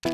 A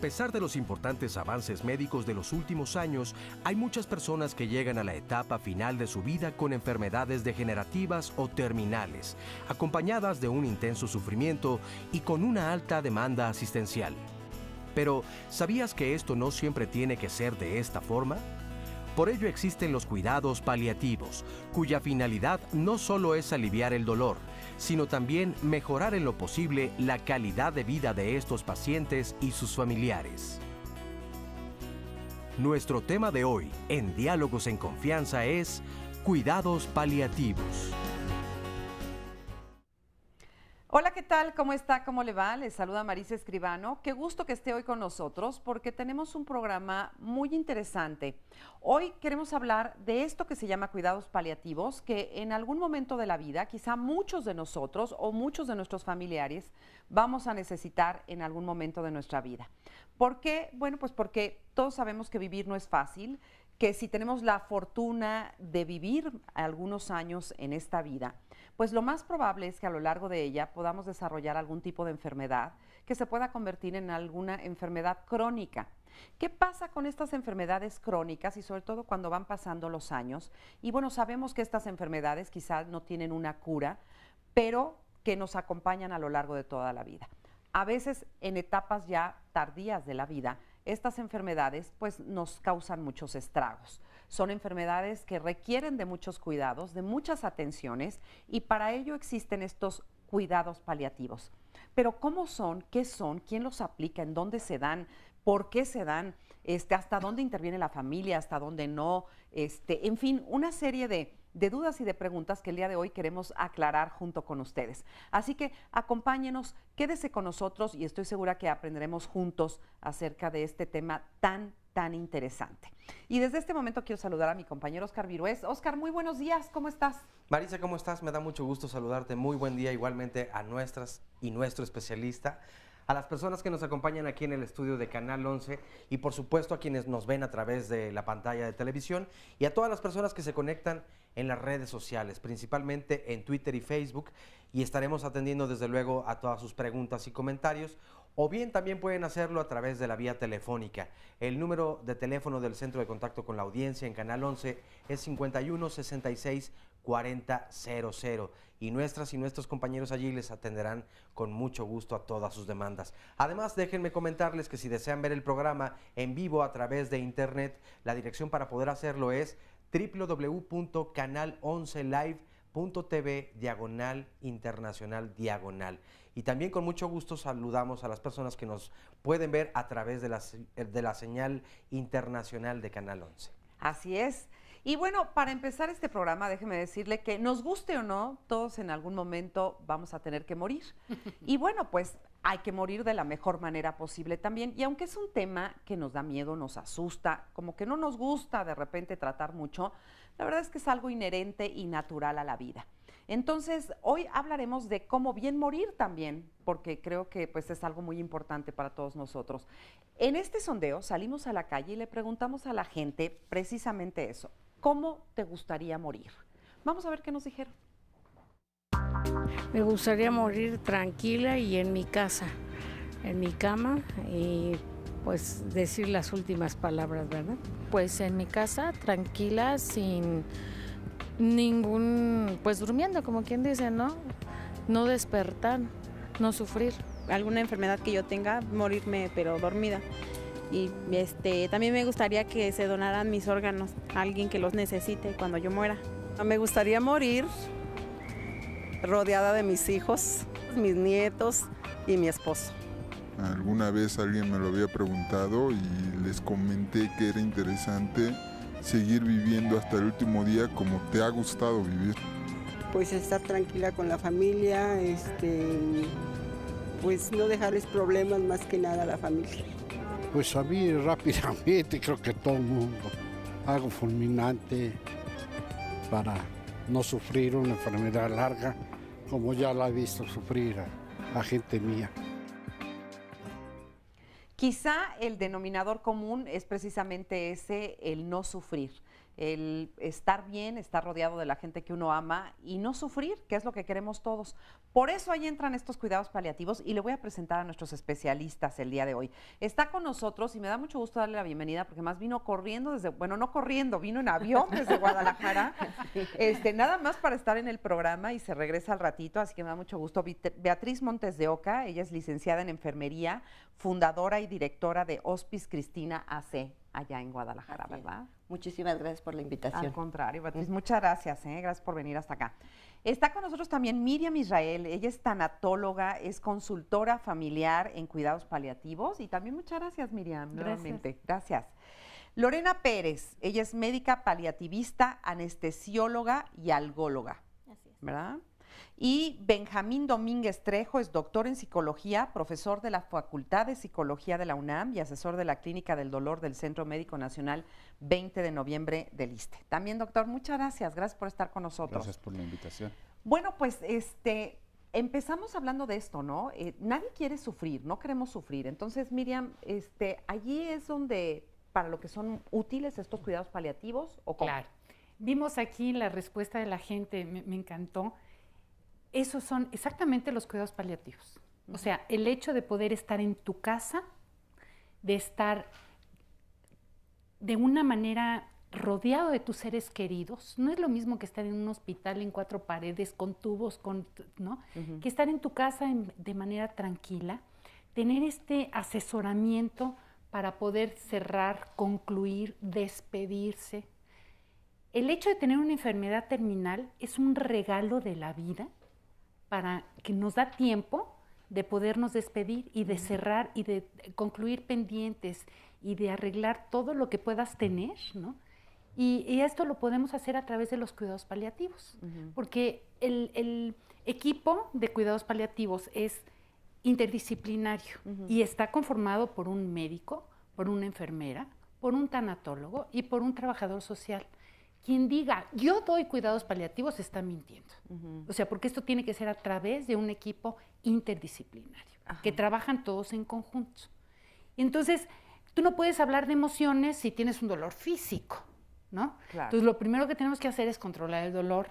pesar de los importantes avances médicos de los últimos años, hay muchas personas que llegan a la etapa final de su vida con enfermedades degenerativas o terminales, acompañadas de un intenso sufrimiento y con una alta demanda asistencial. Pero, ¿sabías que esto no siempre tiene que ser de esta forma? Por ello existen los cuidados paliativos, cuya finalidad no solo es aliviar el dolor, sino también mejorar en lo posible la calidad de vida de estos pacientes y sus familiares. Nuestro tema de hoy, en Diálogos en Confianza, es cuidados paliativos. Hola, ¿qué tal? ¿Cómo está? ¿Cómo le va? Les saluda Marisa Escribano. Qué gusto que esté hoy con nosotros porque tenemos un programa muy interesante. Hoy queremos hablar de esto que se llama cuidados paliativos, que en algún momento de la vida, quizá muchos de nosotros o muchos de nuestros familiares vamos a necesitar en algún momento de nuestra vida. ¿Por qué? Bueno, pues porque todos sabemos que vivir no es fácil, que si tenemos la fortuna de vivir algunos años en esta vida, pues lo más probable es que a lo largo de ella podamos desarrollar algún tipo de enfermedad que se pueda convertir en alguna enfermedad crónica. ¿Qué pasa con estas enfermedades crónicas y sobre todo cuando van pasando los años? Y bueno, sabemos que estas enfermedades quizás no tienen una cura, pero que nos acompañan a lo largo de toda la vida. A veces en etapas ya tardías de la vida, estas enfermedades pues nos causan muchos estragos. Son enfermedades que requieren de muchos cuidados, de muchas atenciones y para ello existen estos cuidados paliativos. Pero ¿cómo son? ¿Qué son? ¿Quién los aplica? ¿En dónde se dan? ¿Por qué se dan? ¿Hasta dónde interviene la familia? ¿Hasta dónde no? En fin, una serie de dudas y de preguntas que el día de hoy queremos aclarar junto con ustedes. Así que acompáñenos, quédese con nosotros y estoy segura que aprenderemos juntos acerca de este tema tan interesante. Y desde este momento quiero saludar a mi compañero Oscar Virués. Oscar, muy buenos días, ¿cómo estás? Marisa, ¿cómo estás? Me da mucho gusto saludarte. Muy buen día igualmente a nuestras y nuestro especialista, a las personas que nos acompañan aquí en el estudio de Canal 11 y por supuesto a quienes nos ven a través de la pantalla de televisión y a todas las personas que se conectan en las redes sociales, principalmente en Twitter y Facebook, y estaremos atendiendo desde luego a todas sus preguntas y comentarios, o bien también pueden hacerlo a través de la vía telefónica. El número de teléfono del Centro de Contacto con la Audiencia en Canal 11 es 51 66 40 00 y nuestras y nuestros compañeros allí les atenderán con mucho gusto a todas sus demandas. Además, déjenme comentarles que si desean ver el programa en vivo a través de internet, la dirección para poder hacerlo es www.canal11live.tv/internacional/. Y también con mucho gusto saludamos a las personas que nos pueden ver a través de la señal internacional de Canal 11. Así es. Y bueno, para empezar este programa, déjeme decirle que nos guste o no, todos en algún momento vamos a tener que morir. Y bueno, pues hay que morir de la mejor manera posible también. Y aunque es un tema que nos da miedo, nos asusta, como que no nos gusta de repente tratar mucho, la verdad es que es algo inherente y natural a la vida. Entonces, hoy hablaremos de cómo bien morir también, porque creo que pues, es algo muy importante para todos nosotros. En este sondeo salimos a la calle y le preguntamos a la gente precisamente eso. ¿Cómo te gustaría morir? Vamos a ver qué nos dijeron. Me gustaría morir tranquila y en mi casa, en mi cama y pues decir las últimas palabras, ¿verdad? Pues en mi casa, tranquila, sin ningún, pues durmiendo, como quien dice, ¿no? No despertar, no sufrir. Alguna enfermedad que yo tenga, morirme pero dormida. Y también me gustaría que se donaran mis órganos a alguien que los necesite cuando yo muera. Me gustaría morir rodeada de mis hijos, mis nietos y mi esposo. Alguna vez alguien me lo había preguntado y les comenté que era interesante seguir viviendo hasta el último día como te ha gustado vivir. Pues estar tranquila con la familia, pues no dejarles problemas más que nada a la familia. Pues a mí rápidamente, creo que todo el mundo, algo fulminante para no sufrir una enfermedad larga, como ya la he visto sufrir a gente mía. Quizá el denominador común es precisamente ese, el no sufrir, el estar bien, estar rodeado de la gente que uno ama y no sufrir, que es lo que queremos todos. Por eso ahí entran estos cuidados paliativos y le voy a presentar a nuestros especialistas el día de hoy. Está con nosotros y me da mucho gusto darle la bienvenida porque más vino corriendo desde, bueno, no corriendo, vino en avión desde Guadalajara, nada más para estar en el programa y se regresa al ratito, así que me da mucho gusto. Beatriz Montes de Oca, ella es licenciada en enfermería, fundadora y directora de Hospice Cristina AC, allá en Guadalajara, ¿verdad? Muchísimas gracias por la invitación. Al contrario, Beatriz, muchas gracias, gracias por venir hasta acá. Está con nosotros también Miriam Israel, ella es tanatóloga, es consultora familiar en cuidados paliativos y también muchas gracias, Miriam, nuevamente. Gracias. Lorena Pérez, ella es médica paliativista, anestesióloga y algóloga, ¿verdad? Y Benjamín Domínguez Trejo es doctor en psicología, profesor de la Facultad de Psicología de la UNAM y asesor de la Clínica del Dolor del Centro Médico Nacional 20 de noviembre del ISSSTE. También, doctor, muchas gracias. Gracias por estar con nosotros. Gracias por la invitación. Bueno, pues empezamos hablando de esto, ¿no? Nadie quiere sufrir, no queremos sufrir. Entonces, Miriam, allí es donde, para lo que son útiles estos cuidados paliativos, ¿o cómo? Claro. Vimos aquí la respuesta de la gente, me encantó. Esos son exactamente los cuidados paliativos. O sea, el hecho de poder estar en tu casa, de estar de una manera rodeado de tus seres queridos. No es lo mismo que estar en un hospital en 4 paredes, con tubos, ¿no? Que estar en tu casa de manera tranquila, tener este asesoramiento para poder cerrar, concluir, despedirse. El hecho de tener una enfermedad terminal es un regalo de la vida para que nos da tiempo de podernos despedir y de cerrar y de concluir pendientes y de arreglar todo lo que puedas tener, ¿no? Y esto lo podemos hacer a través de los cuidados paliativos, porque el equipo de cuidados paliativos es interdisciplinario y está conformado por un médico, por una enfermera, por un tanatólogo y por un trabajador social. Quien diga, yo doy cuidados paliativos, está mintiendo. O sea, porque esto tiene que ser a través de un equipo interdisciplinario, que trabajan todos en conjunto. Entonces, tú no puedes hablar de emociones si tienes un dolor físico, ¿no? Claro. Entonces, lo primero que tenemos que hacer es controlar el dolor,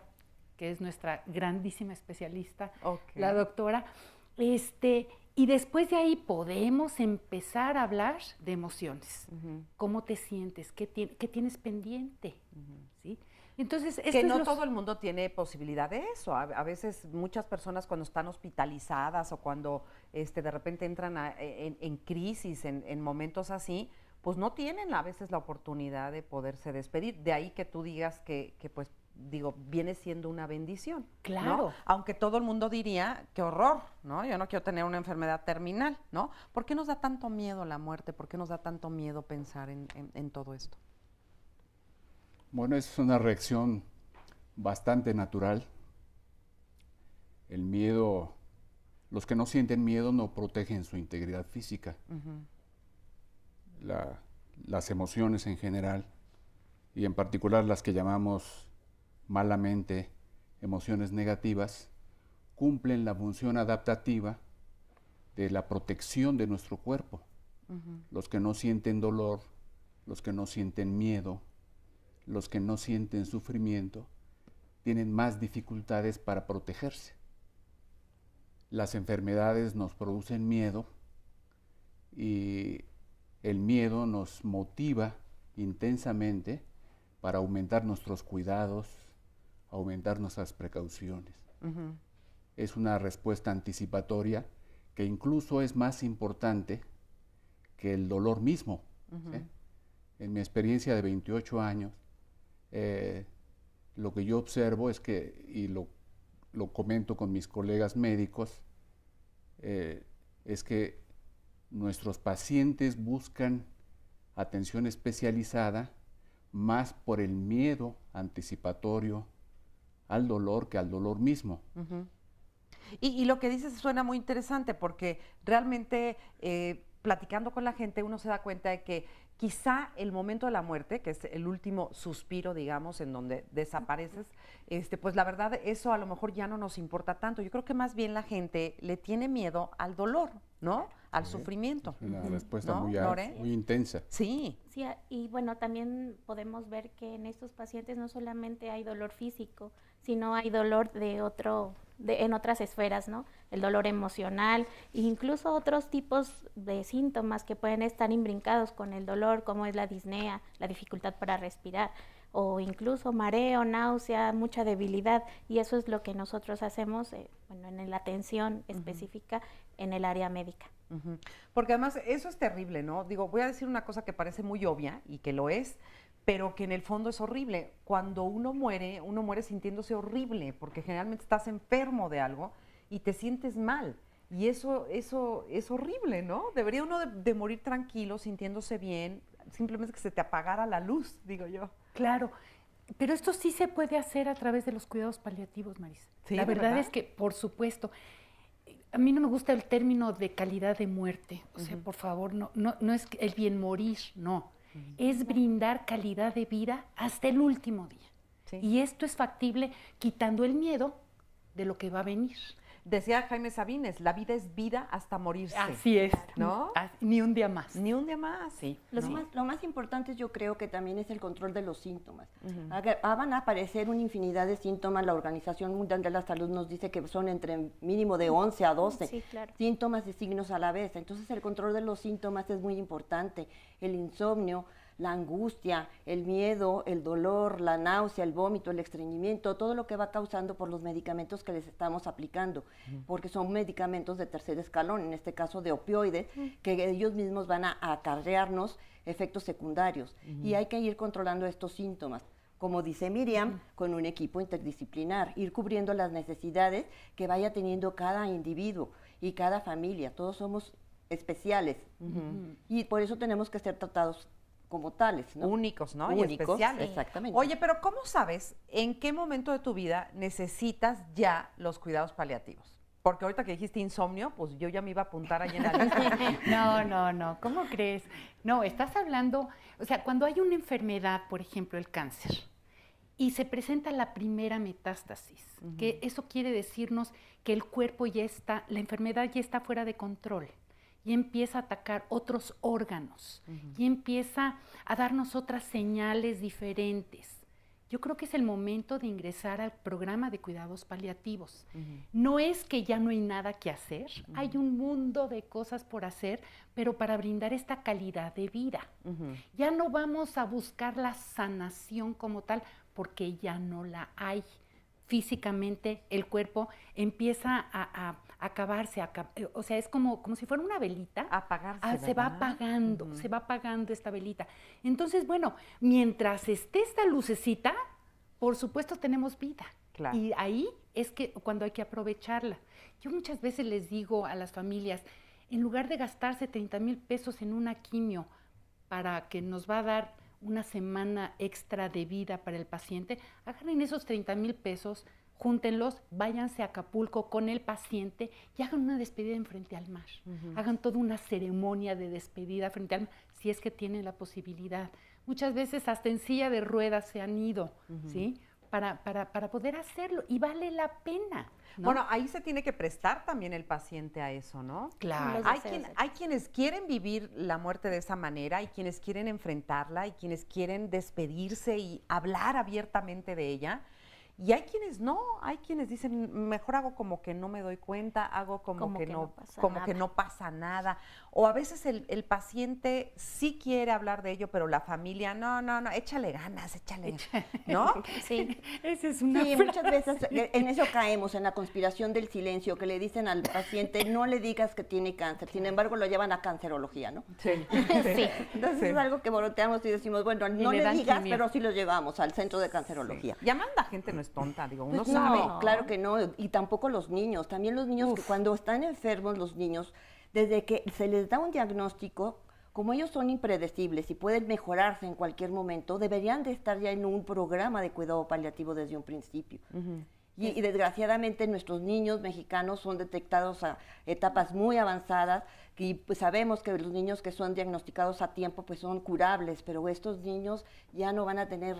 que es nuestra grandísima especialista, la doctora. Y después de ahí podemos empezar a hablar de emociones. ¿Cómo te sientes? ¿Qué tienes pendiente? ¿Sí? Entonces, que no todo el mundo tiene posibilidad de eso. A veces muchas personas cuando están hospitalizadas o cuando de repente entran en crisis, en momentos así, pues no tienen a veces la oportunidad de poderse despedir. De ahí que tú digas que pues, digo, viene siendo una bendición. Claro. ¿No? Aunque todo el mundo diría, qué horror, ¿no? Yo no quiero tener una enfermedad terminal, ¿no? ¿Por qué nos da tanto miedo la muerte? ¿Por qué nos da tanto miedo pensar en todo esto? Bueno, es una reacción bastante natural. El miedo, los que no sienten miedo no protegen su integridad física. Las emociones en general, y en particular las que llamamos malamente emociones negativas, cumplen la función adaptativa de la protección de nuestro cuerpo. Los que no sienten dolor, los que no sienten miedo, los que no sienten sufrimiento, tienen más dificultades para protegerse. Las enfermedades nos producen miedo y el miedo nos motiva intensamente para aumentar nuestros cuidados, aumentar nuestras precauciones. Es una respuesta anticipatoria que incluso es más importante que el dolor mismo. ¿Sí? En mi experiencia de 28 años, lo que yo observo es que, y lo comento con mis colegas médicos, es que nuestros pacientes buscan atención especializada más por el miedo anticipatorio al dolor que al dolor mismo. Y lo que dices suena muy interesante porque realmente platicando con la gente uno se da cuenta de que quizá el momento de la muerte, que es el último suspiro, digamos, en donde desapareces, pues la verdad eso a lo mejor ya no nos importa tanto. Yo creo que más bien la gente le tiene miedo al dolor, ¿no? Al sufrimiento. Una respuesta ¿no, muy, Lore? muy intensa. Sí. Sí, y bueno, también podemos ver que en estos pacientes no solamente hay dolor físico, sino hay dolor en otras esferas, ¿no? El dolor emocional e incluso otros tipos de síntomas que pueden estar imbrincados con el dolor, como es la disnea, la dificultad para respirar, o incluso mareo, náusea, mucha debilidad, y eso es lo que nosotros hacemos en la atención específica en el área médica. Porque además eso es terrible, ¿no? Digo, voy a decir una cosa que parece muy obvia y que lo es, pero que en el fondo es horrible. Cuando uno muere sintiéndose horrible, porque generalmente estás enfermo de algo y te sientes mal. Y eso es horrible, ¿no? Debería uno de morir tranquilo, sintiéndose bien, simplemente que se te apagara la luz, digo yo. Claro, pero esto sí se puede hacer a través de los cuidados paliativos, Marisa. Sí, la verdad ¿verdad? es que, por supuesto, a mí no me gusta el término de calidad de muerte. O sea, por favor, no es el bien morir, no. Es brindar calidad de vida hasta el último día. Sí. Y esto es factible quitando el miedo de lo que va a venir. Decía Jaime Sabines, la vida es vida hasta morirse. Así es, ¿no? Ni un día más. Ni un día más. Sí. Lo más importante yo creo que también es el control de los síntomas. Van a aparecer una infinidad de síntomas. La Organización Mundial de la Salud nos dice que son entre mínimo de 11 a 12 síntomas y signos a la vez. Entonces el control de los síntomas es muy importante. El insomnio, la angustia, el miedo, el dolor, la náusea, el vómito, el estreñimiento, todo lo que va causando por los medicamentos que les estamos aplicando, porque son medicamentos de tercer escalón, en este caso de opioides, que ellos mismos van a acarrearnos efectos secundarios, y hay que ir controlando estos síntomas. Como dice Miriam, con un equipo interdisciplinar, ir cubriendo las necesidades que vaya teniendo cada individuo y cada familia. Todos somos especiales, y por eso tenemos que ser tratados como tales, ¿no? Únicos, ¿no? Únicos, y especiales. Exactamente. Oye, pero ¿cómo sabes en qué momento de tu vida necesitas ya los cuidados paliativos? Porque ahorita que dijiste insomnio, pues yo ya me iba a apuntar ahí en la lista. No, ¿cómo crees? No, estás hablando, o sea, cuando hay una enfermedad, por ejemplo, el cáncer, y se presenta la primera metástasis, que eso quiere decirnos que el cuerpo ya está, la enfermedad ya está fuera de control, y empieza a atacar otros órganos, y empieza a darnos otras señales diferentes. Yo creo que es el momento de ingresar al programa de cuidados paliativos. No es que ya no hay nada que hacer, hay un mundo de cosas por hacer, pero para brindar esta calidad de vida. Ya no vamos a buscar la sanación como tal, porque ya no la hay. Físicamente el cuerpo empieza a acabarse, o sea, es como si fuera una velita. Apagarse, se va apagando, se va apagando esta velita. Entonces, bueno, mientras esté esta lucecita, por supuesto tenemos vida. Claro. Y ahí es que cuando hay que aprovecharla. Yo muchas veces les digo a las familias, en lugar de gastarse 30,000 pesos en una quimio para que nos va a dar una semana extra de vida para el paciente, agarren esos 30,000 pesos, júntenlos, váyanse a Acapulco con el paciente y hagan una despedida en frente al mar. Hagan toda una ceremonia de despedida frente al mar, si es que tienen la posibilidad. Muchas veces hasta en silla de ruedas se han ido, ¿sí? Para poder hacerlo, y vale la pena, ¿no? Bueno, ahí se tiene que prestar también el paciente a eso, ¿no? Claro. Hay quienes quieren vivir la muerte de esa manera, hay quienes quieren enfrentarla, y quienes quieren despedirse y hablar abiertamente de ella. Y hay quienes no, hay quienes dicen, mejor hago como que no me doy cuenta, hago como que no pasa nada. O a veces el paciente sí quiere hablar de ello, pero la familia, no, échale ganas, ¿no? Sí. Esa es una frase. Muchas veces en eso caemos, en la conspiración del silencio, que le dicen al paciente, no le digas que tiene cáncer, sin embargo lo llevan a cancerología, ¿no? Sí. Entonces es algo que volteamos y decimos, bueno, no le digas, pero sí lo llevamos al centro de cancerología. Llaman a la gente no es tonta, digo, uno pues sabe. No, claro que no, y tampoco los niños. También los niños, que cuando están enfermos los niños, desde que se les da un diagnóstico, como ellos son impredecibles y pueden mejorarse en cualquier momento, deberían de estar ya en un programa de cuidado paliativo desde un principio. Y desgraciadamente nuestros niños mexicanos son detectados a etapas muy avanzadas y pues sabemos que los niños que son diagnosticados a tiempo pues son curables, pero estos niños ya no van a tener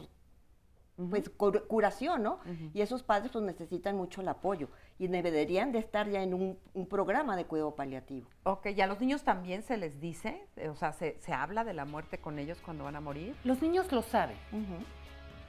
pues curación, ¿no? Y esos padres pues necesitan mucho el apoyo y deberían de estar ya en un programa de cuidado paliativo. Ok, ¿y a los niños también se les dice? O sea, ¿se habla de la muerte con ellos cuando van a morir? Los niños lo saben.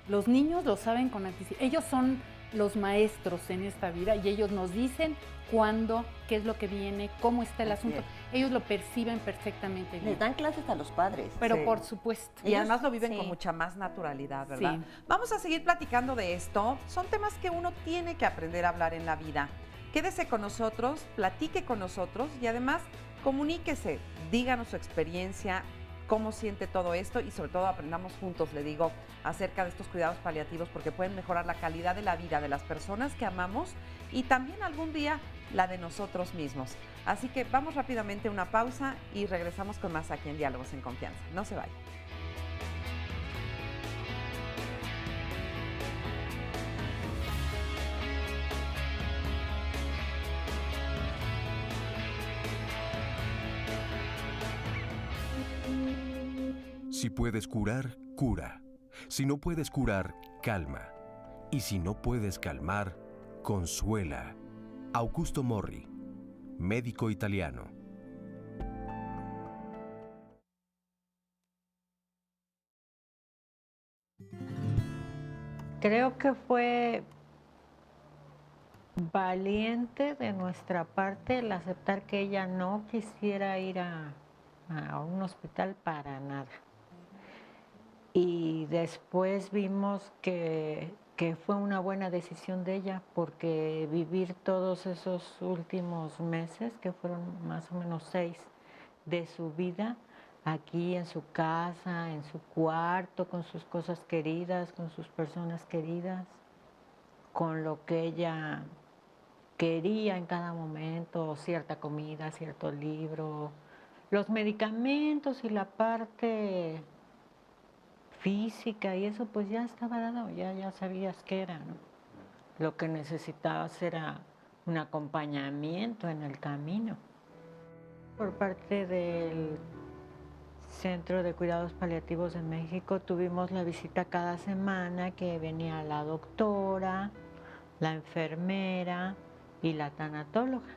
Los niños lo saben con anticipación. Ellos son los maestros en esta vida y ellos nos dicen cuándo, qué es lo que viene, cómo está el asunto. Ellos lo perciben perfectamente bien. Les dan clases a los padres. Pero por supuesto. Y además lo viven con mucha más naturalidad, ¿verdad? Sí. Vamos a seguir platicando de esto. Son temas que uno tiene que aprender a hablar en la vida. Quédese con nosotros, platique con nosotros y además comuníquese, díganos su experiencia, cómo siente todo esto y sobre todo aprendamos juntos, le digo, acerca de estos cuidados paliativos porque pueden mejorar la calidad de la vida de las personas que amamos y también algún día la de nosotros mismos. Así que vamos rápidamente a una pausa y regresamos con más aquí en Diálogos en Confianza. No se vayan. Si puedes curar, cura. Si no puedes curar, calma. Y si no puedes calmar, consuela. Augusto Morri, médico italiano. Creo que fue valiente de nuestra parte el aceptar que ella no quisiera ir a un hospital para nada. Y después vimos que fue una buena decisión de ella porque vivir todos esos últimos meses, que fueron más o menos 6 de su vida, aquí en su casa, en su cuarto, con sus cosas queridas, con sus personas queridas, con lo que ella quería en cada momento, cierta comida, cierto libro, los medicamentos y la parte física y eso pues ya estaba dado, ya sabías qué era, ¿no? Lo que necesitabas era un acompañamiento en el camino. Por parte del Centro de Cuidados Paliativos de México tuvimos la visita cada semana que venía la doctora, la enfermera y la tanatóloga.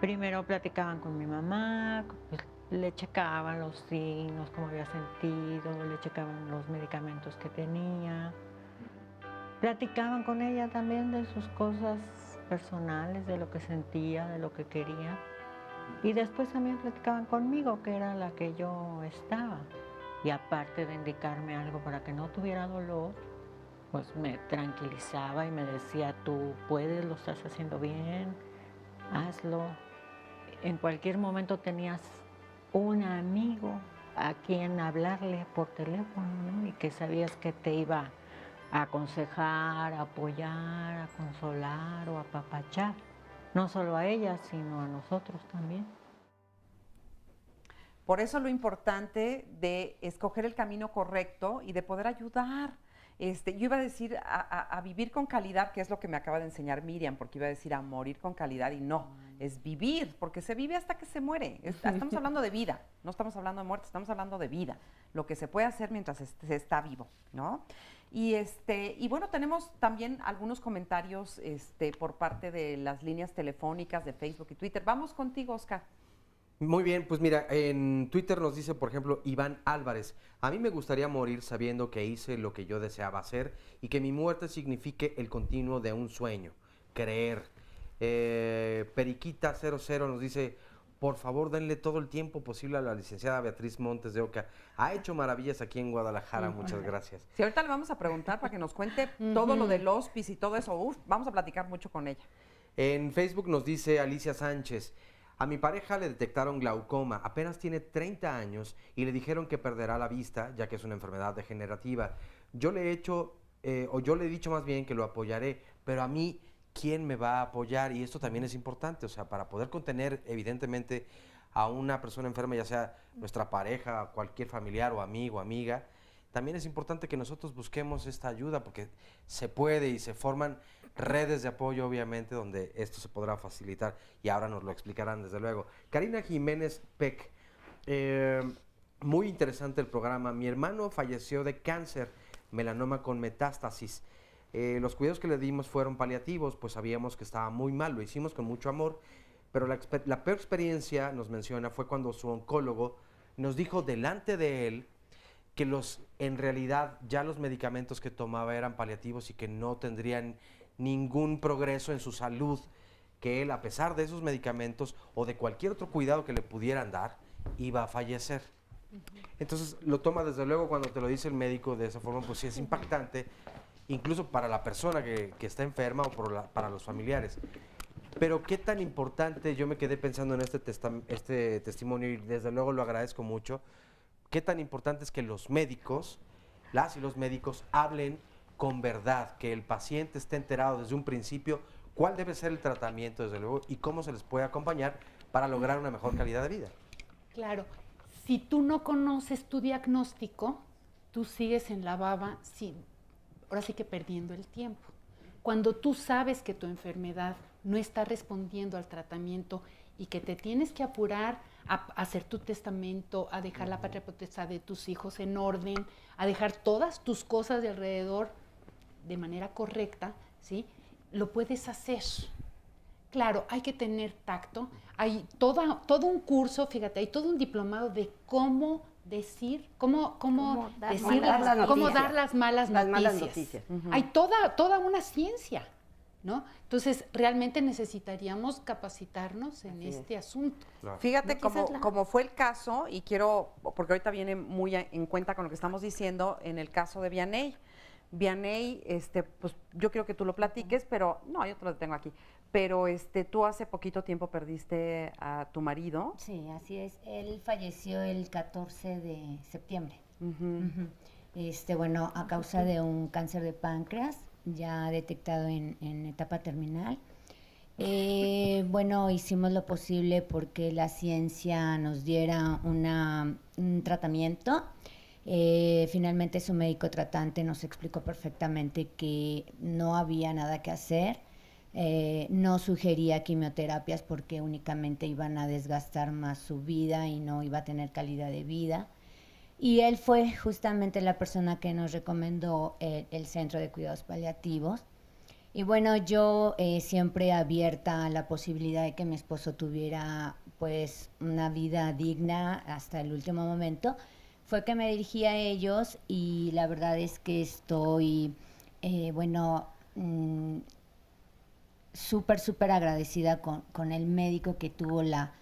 Primero platicaban con mi mamá, pues, le checaban los signos, cómo había sentido, le checaban los medicamentos que tenía. Platicaban con ella también de sus cosas personales, de lo que sentía, de lo que quería. Y después también platicaban conmigo, que era la que yo estaba. Y aparte de indicarme algo para que no tuviera dolor, pues me tranquilizaba y me decía, tú puedes, lo estás haciendo bien, hazlo. En cualquier momento tenías un amigo a quien hablarle por teléfono, ¿no? Y que sabías que te iba a aconsejar, a apoyar, a consolar o a apapachar. No solo a ella, sino a nosotros también. Por eso lo importante de escoger el camino correcto y de poder ayudar. Yo iba a decir a vivir con calidad, que es lo que me acaba de enseñar Miriam, porque iba a decir a morir con calidad y no, es vivir, porque se vive hasta que se muere. Estamos hablando de vida, no estamos hablando de muerte, estamos hablando de vida, lo que se puede hacer mientras se está vivo, ¿no? Y bueno, tenemos también algunos comentarios por parte de las líneas telefónicas de Facebook y Twitter. Vamos contigo, Oscar. Muy bien, pues mira, en Twitter nos dice, por ejemplo, Iván Álvarez, a mí me gustaría morir sabiendo que hice lo que yo deseaba hacer y que mi muerte signifique el continuo de un sueño, creer. Periquita 00 nos dice, por favor denle todo el tiempo posible a la licenciada Beatriz Montes de Oca. Ha hecho maravillas aquí en Guadalajara, muchas gracias. Sí, ahorita le vamos a preguntar para que nos cuente todo lo del hospice y todo eso. Vamos a platicar mucho con ella. En Facebook nos dice Alicia Sánchez, a mi pareja le detectaron glaucoma, apenas tiene 30 años y le dijeron que perderá la vista, ya que es una enfermedad degenerativa. Yo le he dicho más bien que lo apoyaré, pero a mí, ¿quién me va a apoyar? Y esto también es importante, o sea, para poder contener evidentemente a una persona enferma, ya sea nuestra pareja, cualquier familiar o amigo, amiga, también es importante que nosotros busquemos esta ayuda porque se puede y se forman redes de apoyo, obviamente, donde esto se podrá facilitar y ahora nos lo explicarán desde luego. Karina Jiménez Peck, muy interesante el programa. Mi hermano falleció de cáncer, melanoma con metástasis. Los cuidados que le dimos fueron paliativos, pues sabíamos que estaba muy mal, lo hicimos con mucho amor, pero la peor experiencia, nos menciona, fue cuando su oncólogo nos dijo delante de él que en realidad ya los medicamentos que tomaba eran paliativos y que no tendrían ningún progreso en su salud, que él, a pesar de esos medicamentos o de cualquier otro cuidado que le pudieran dar, iba a fallecer. Entonces lo toma desde luego cuando te lo dice el médico de esa forma, pues sí es impactante, incluso para la persona que está enferma o para los familiares. Pero qué tan importante, yo me quedé pensando en este testimonio y desde luego lo agradezco mucho, qué tan importante es que los médicos, las y los médicos hablen con verdad, que el paciente esté enterado desde un principio cuál debe ser el tratamiento, desde luego, y cómo se les puede acompañar para lograr una mejor calidad de vida. Claro, si tú no conoces tu diagnóstico, tú sigues en la baba, ahora sí que perdiendo el tiempo. Cuando tú sabes que tu enfermedad no está respondiendo al tratamiento y que te tienes que apurar a hacer tu testamento, a dejar la patria potestad de tus hijos en orden, a dejar todas tus cosas de alrededor de manera correcta, ¿sí? Lo puedes hacer. Claro, hay que tener tacto. Hay todo un curso, fíjate, hay todo un diplomado de cómo decir, cómo dar las malas noticias. Hay toda una ciencia, ¿no? Entonces, realmente necesitaríamos capacitarnos en este asunto. Claro. Fíjate cómo fue el caso, y quiero, porque ahorita viene muy en cuenta con lo que estamos diciendo, en el caso de Vianey. Vianey, pues yo quiero que tú lo platiques, pero no, yo te lo tengo aquí. Pero tú hace poquito tiempo perdiste a tu marido. Sí, así es. Él falleció el 14 de septiembre. Bueno, a causa de un cáncer de páncreas, ya detectado en etapa terminal. Bueno, hicimos lo posible porque la ciencia nos diera un tratamiento. Finalmente su médico tratante nos explicó perfectamente que no había nada que hacer. No sugería quimioterapias porque únicamente iban a desgastar más su vida y no iba a tener calidad de vida. Y él fue justamente la persona que nos recomendó el Centro de Cuidados Paliativos. Y bueno, yo siempre abierta a la posibilidad de que mi esposo tuviera pues una vida digna hasta el último momento, fue que me dirigí a ellos y la verdad es que estoy, súper agradecida con el médico que tuvo la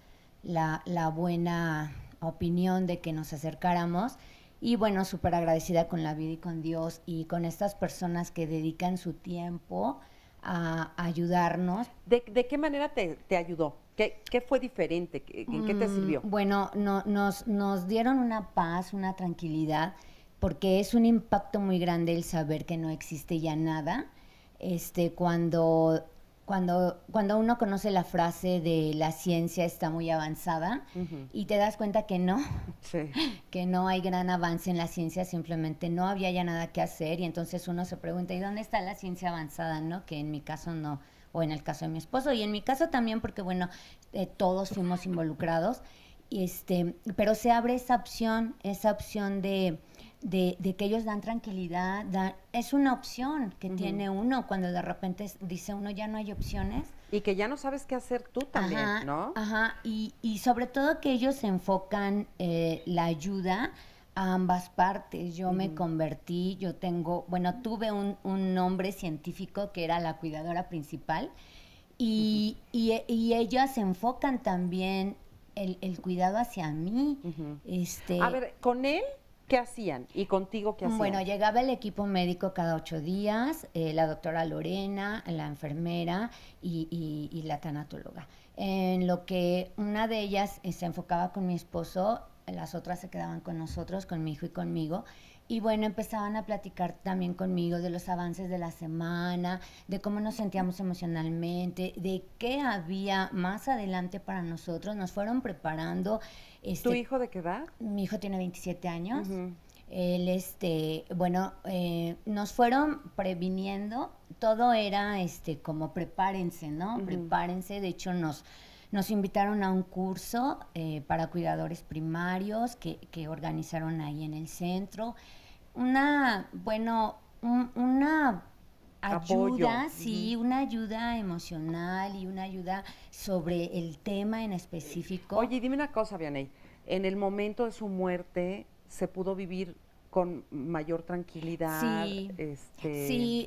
buena opinión de que nos acercáramos y bueno, súper agradecida con la vida y con Dios y con estas personas que dedican su tiempo a ayudarnos. ¿De qué manera te ayudó? ¿Qué fue diferente? ¿En qué te sirvió? Bueno, nos dieron una paz, una tranquilidad, porque es un impacto muy grande el saber que no existe ya nada. Cuando uno conoce la frase de la ciencia está muy avanzada y te das cuenta que no, que no hay gran avance en la ciencia, simplemente no había ya nada que hacer y entonces uno se pregunta, ¿y dónde está la ciencia avanzada? ¿No? Que en mi caso no, o en el caso de mi esposo y en mi caso también porque bueno, todos fuimos involucrados, pero se abre esa opción de que ellos dan tranquilidad, es una opción que tiene uno cuando de repente dice uno ya no hay opciones. Y que ya no sabes qué hacer tú también, ¿no? Ajá, y sobre todo que ellos enfocan la ayuda a ambas partes. Yo me convertí, tuve un nombre científico que era la cuidadora principal y ellas enfocan también el cuidado hacia mí. A ver, con él, ¿qué hacían? ¿Y contigo qué hacían? Bueno, llegaba el equipo médico cada 8 días, la doctora Lorena, la enfermera y la tanatóloga. En lo que una de ellas se enfocaba con mi esposo, las otras se quedaban con nosotros, con mi hijo y conmigo. Y bueno, empezaban a platicar también conmigo de los avances de la semana, de cómo nos sentíamos emocionalmente, de qué había más adelante para nosotros. Nos fueron preparando. ¿Tu hijo de qué edad? Mi hijo tiene 27 años. Él, bueno, nos fueron previniendo, todo era como prepárense, ¿no? Prepárense, de hecho nos invitaron a un curso para cuidadores primarios que organizaron ahí en el centro. Una ayuda, Apoyo. sí, una ayuda emocional y una ayuda sobre el tema en específico. Oye, dime una cosa, Vianey. En el momento de su muerte, ¿se pudo vivir con mayor tranquilidad? Sí, sí,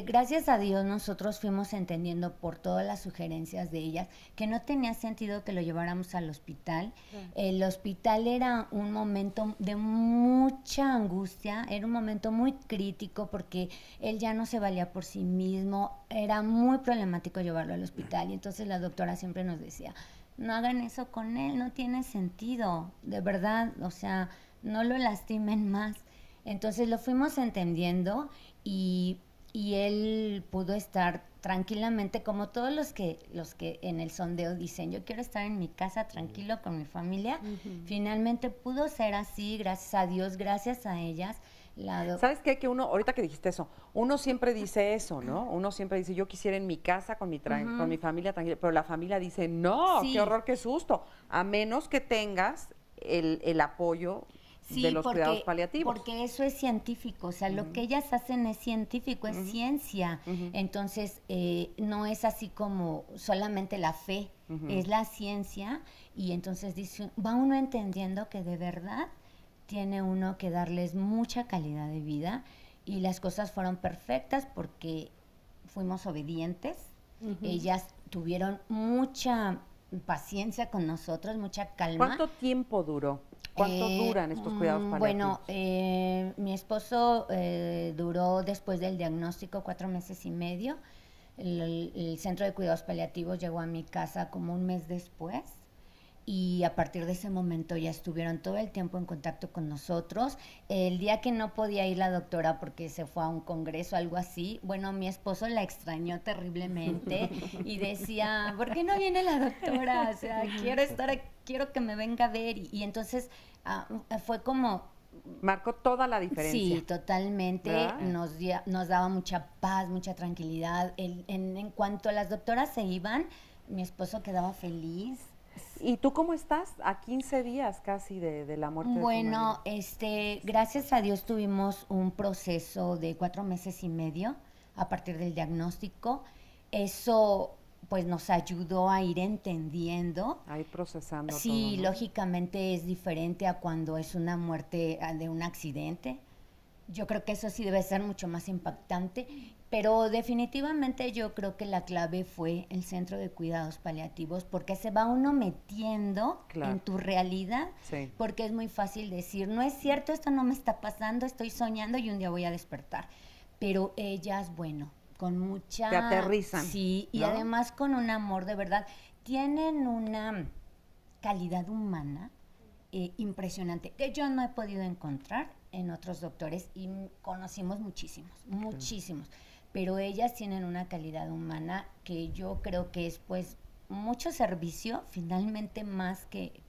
gracias a Dios nosotros fuimos entendiendo por todas las sugerencias de ellas que no tenía sentido que lo lleváramos al hospital. El hospital era un momento de mucha angustia, era un momento muy crítico porque él ya no se valía por sí mismo, era muy problemático llevarlo al hospital y entonces la doctora siempre nos decía, no hagan eso con él, no tiene sentido, de verdad, o sea, no lo lastimen más. Entonces lo fuimos entendiendo y él pudo estar tranquilamente, como todos los que en el sondeo dicen, yo quiero estar en mi casa tranquilo con mi familia. Finalmente pudo ser así, gracias a Dios, gracias a ellas. ¿Sabes qué? Que uno, ahorita que dijiste eso, uno siempre dice eso, ¿no? Uno siempre dice, yo quisiera en mi casa con mi familia tranquila, pero la familia dice, no, Sí. qué horror, qué susto, a menos que tengas el apoyo de los cuidados paliativos. Porque eso es científico, o sea, lo que ellas hacen es científico, es ciencia. Entonces, no es así como solamente la fe, es la ciencia. Y entonces dice, va uno entendiendo que de verdad tiene uno que darles mucha calidad de vida. Y las cosas fueron perfectas porque fuimos obedientes. Ellas tuvieron mucha paciencia con nosotros, mucha calma. ¿Cuánto tiempo duró? ¿Cuánto duran estos cuidados paliativos? Bueno, mi esposo duró después del diagnóstico 4 meses y medio. El centro de cuidados paliativos llegó a mi casa como un mes después y a partir de ese momento ya estuvieron todo el tiempo en contacto con nosotros. El día que no podía ir la doctora porque se fue a un congreso o algo así, bueno, mi esposo la extrañó terriblemente y decía, ¿por qué no viene la doctora? O sea, quiero que me venga a ver. Y entonces fue como... Marcó toda la diferencia. Sí, totalmente. Nos daba mucha paz, mucha tranquilidad. En cuanto las doctoras se iban, mi esposo quedaba feliz. ¿Y tú cómo estás? A 15 días casi de la muerte de tu marido. Gracias a Dios tuvimos un proceso de 4 meses y medio a partir del diagnóstico. Eso pues nos ayudó a ir entendiendo. A ir procesando Sí, todo, ¿no? lógicamente es diferente a cuando es una muerte de un accidente. Yo creo que eso sí debe ser mucho más impactante, pero definitivamente yo creo que la clave fue el centro de cuidados paliativos, porque se va uno metiendo en tu realidad, porque es muy fácil decir, no es cierto, esto no me está pasando, estoy soñando y un día voy a despertar. Pero ellas, bueno, con mucha... Te aterrizan. Sí, y ¿no? además con un amor de verdad. Tienen una calidad humana impresionante, que yo no he podido encontrar en otros doctores y conocimos muchísimos, pero ellas tienen una calidad humana que yo creo que es pues mucho servicio, finalmente más que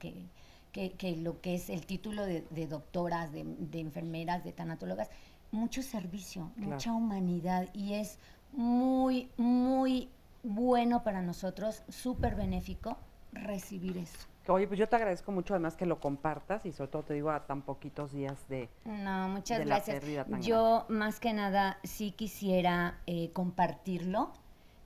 lo que es el título de doctoras, de enfermeras, de tanatólogas, mucho servicio, mucha humanidad y es muy, muy bueno para nosotros, súper benéfico recibir eso. Oye, pues yo te agradezco mucho además que lo compartas y sobre todo te digo a tan poquitos días de No, muchas de gracias. la pérdida tan Yo más que nada sí quisiera compartirlo.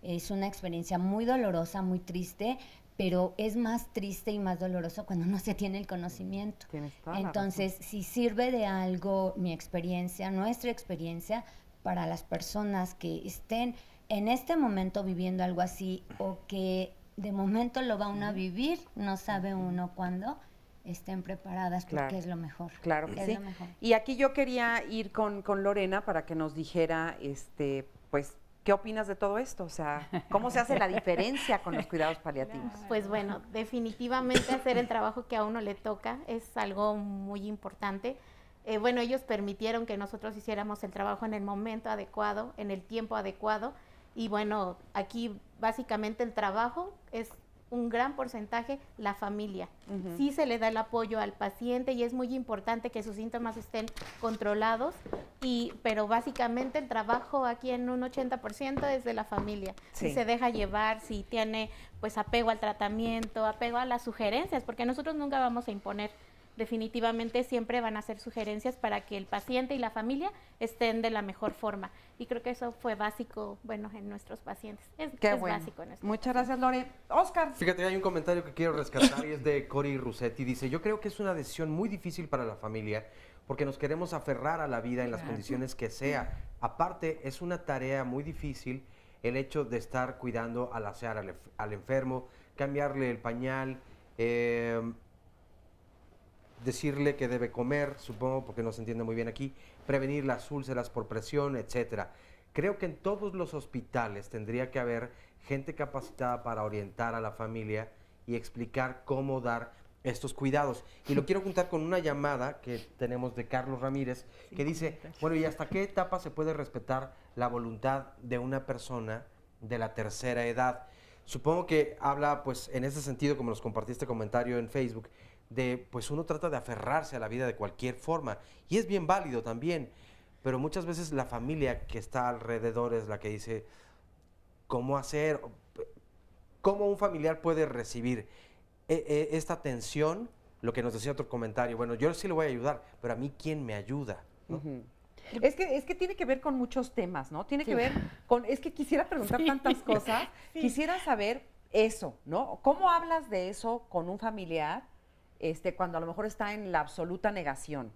Es una experiencia muy dolorosa, muy triste, pero es más triste y más doloroso cuando no se tiene el conocimiento. Tienes toda la Entonces, si sirve de algo mi experiencia, nuestra experiencia, para las personas que estén en este momento viviendo algo así o que de momento lo va uno a vivir, no sabe uno cuándo, estén preparadas porque es lo mejor. Claro que es sí. lo mejor. Y aquí yo quería ir con Lorena para que nos dijera, pues, ¿qué opinas de todo esto? O sea, ¿cómo se hace la diferencia con los cuidados paliativos? Pues bueno, definitivamente hacer el trabajo que a uno le toca es algo muy importante. Bueno, ellos permitieron que nosotros hiciéramos el trabajo en el momento adecuado, en el tiempo adecuado. Y bueno, aquí básicamente el trabajo es un gran porcentaje la familia. Sí se le da el apoyo al paciente y es muy importante que sus síntomas estén controlados, pero básicamente el trabajo aquí en un 80% es de la familia. Sí. Si se deja llevar, si tiene pues apego al tratamiento, apego a las sugerencias, porque nosotros nunca vamos a imponer. Definitivamente siempre van a hacer sugerencias para que el paciente y la familia estén de la mejor forma. Y creo que eso fue básico, bueno, en nuestros pacientes. Es bueno. básico en nuestros Muchas gracias, Lore. Oscar. Fíjate, hay un comentario que quiero rescatar y es de Cory Russetti. Dice, yo creo que es una decisión muy difícil para la familia porque nos queremos aferrar a la vida en las condiciones que sea. Aparte, es una tarea muy difícil el hecho de estar cuidando al asear al enfermo, cambiarle el pañal, decirle que debe comer, supongo, porque no se entiende muy bien aquí, prevenir las úlceras por presión, etcétera. Creo que en todos los hospitales tendría que haber gente capacitada para orientar a la familia y explicar cómo dar estos cuidados. Y lo quiero juntar con una llamada que tenemos de Carlos Ramírez, que dice, bueno, ¿y hasta qué etapa se puede respetar la voluntad de una persona de la tercera edad? Supongo que habla, pues, en ese sentido, como nos compartiste comentario en Facebook, de, pues uno trata de aferrarse a la vida de cualquier forma, y es bien válido también, pero muchas veces la familia que está alrededor es la que dice cómo hacer, cómo un familiar puede recibir esta tensión, lo que nos decía otro comentario, bueno, yo sí le voy a ayudar, pero a mí, ¿quién me ayuda? ¿No? Es que tiene que ver con muchos temas, ¿no? Tiene que ver con, es que quisiera preguntar tantas cosas, quisiera saber eso, ¿no? ¿Cómo hablas de eso con un familiar cuando a lo mejor está en la absoluta negación?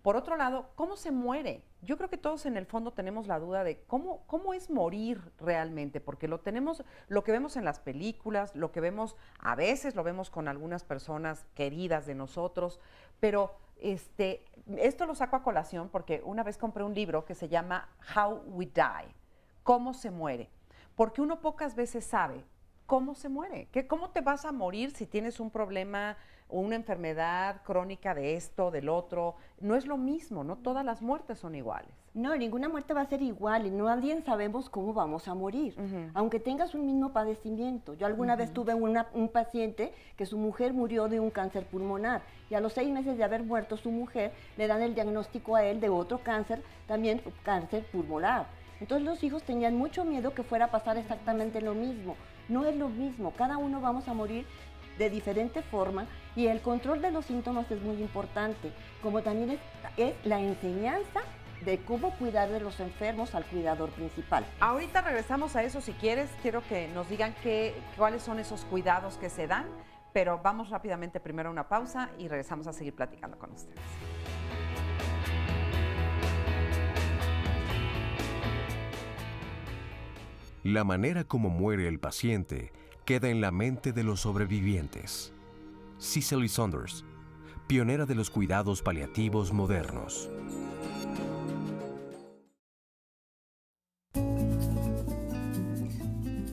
Por otro lado, ¿cómo se muere? Yo creo que todos en el fondo tenemos la duda de cómo es morir realmente, porque lo que vemos en las películas, lo que vemos, a veces lo vemos con algunas personas queridas de nosotros, pero esto lo saco a colación porque una vez compré un libro que se llama How We Die, ¿cómo se muere? Porque uno pocas veces sabe cómo se muere, cómo te vas a morir si tienes un problema o una enfermedad crónica de esto, del otro. No es lo mismo, no todas las muertes son iguales. No, ninguna muerte va a ser igual y nadie sabemos cómo vamos a morir, aunque tengas un mismo padecimiento. Yo alguna vez tuve un paciente que su mujer murió de un cáncer pulmonar y a los 6 meses de haber muerto su mujer le dan el diagnóstico a él de otro cáncer, también cáncer pulmonar. Entonces los hijos tenían mucho miedo que fuera a pasar exactamente lo mismo. No es lo mismo, cada uno vamos a morir de diferente forma y el control de los síntomas es muy importante, como también es la enseñanza de cómo cuidar de los enfermos al cuidador principal. Ahorita regresamos a eso si quieres, quiero que nos digan cuáles son esos cuidados que se dan, pero vamos rápidamente primero a una pausa y regresamos a seguir platicando con ustedes. La manera como muere el paciente queda en la mente de los sobrevivientes. Cicely Saunders, pionera de los cuidados paliativos modernos.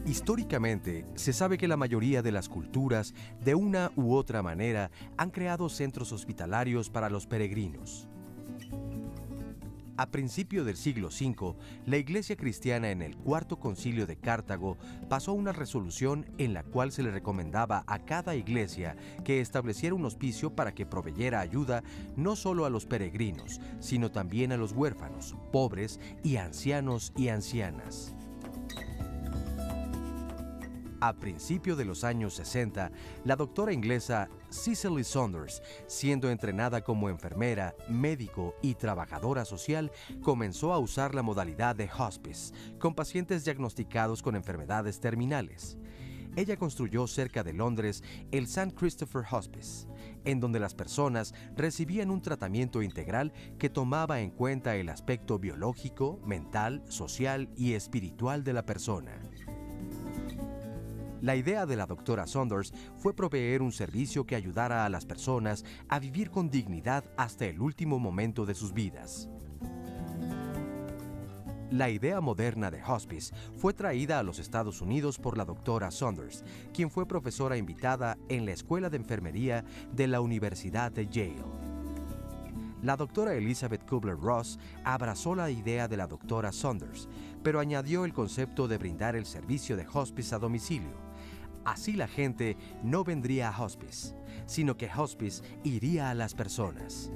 Históricamente, se sabe que la mayoría de las culturas, de una u otra manera, han creado centros hospitalarios para los peregrinos. A principios del siglo V, la Iglesia cristiana en el Cuarto Concilio de Cartago pasó una resolución en la cual se le recomendaba a cada iglesia que estableciera un hospicio para que proveyera ayuda no solo a los peregrinos, sino también a los huérfanos, pobres y ancianos y ancianas. A principios de los años 60, la doctora inglesa Cicely Saunders, siendo entrenada como enfermera, médico y trabajadora social, comenzó a usar la modalidad de hospice con pacientes diagnosticados con enfermedades terminales. Ella construyó cerca de Londres el St. Christopher Hospice, en donde las personas recibían un tratamiento integral que tomaba en cuenta el aspecto biológico, mental, social y espiritual de la persona. La idea de la doctora Saunders fue proveer un servicio que ayudara a las personas a vivir con dignidad hasta el último momento de sus vidas. La idea moderna de hospice fue traída a los Estados Unidos por la doctora Saunders, quien fue profesora invitada en la Escuela de Enfermería de la Universidad de Yale. La doctora Elizabeth Kubler-Ross abrazó la idea de la doctora Saunders, pero añadió el concepto de brindar el servicio de hospice a domicilio. Así la gente no vendría a hospice, sino que hospice iría a las personas.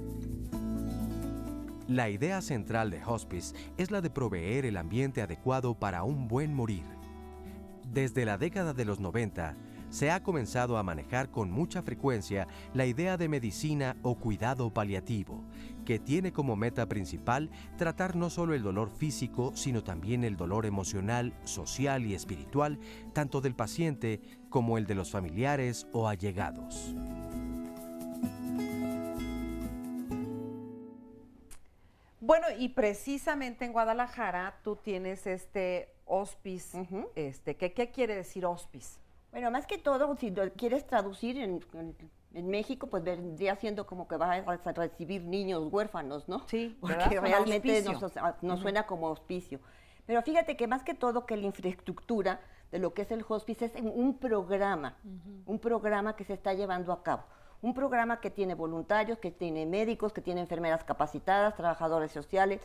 La idea central de hospice es la de proveer el ambiente adecuado para un buen morir. Desde la década de los 90, se ha comenzado a manejar con mucha frecuencia la idea de medicina o cuidado paliativo, que tiene como meta principal tratar no solo el dolor físico, sino también el dolor emocional, social y espiritual, tanto del paciente como el de los familiares o allegados. Bueno, y precisamente en Guadalajara tú tienes este hospice, ¿qué quiere decir hospice? Bueno, más que todo, si lo quieres traducir en México, pues vendría siendo como que vas a recibir niños huérfanos, ¿no? Sí, porque realmente nos suena como hospicio. Pero fíjate que más que todo que la infraestructura de lo que es el hospice es un programa que se está llevando a cabo. Un programa que tiene voluntarios, que tiene médicos, que tiene enfermeras capacitadas, trabajadores sociales,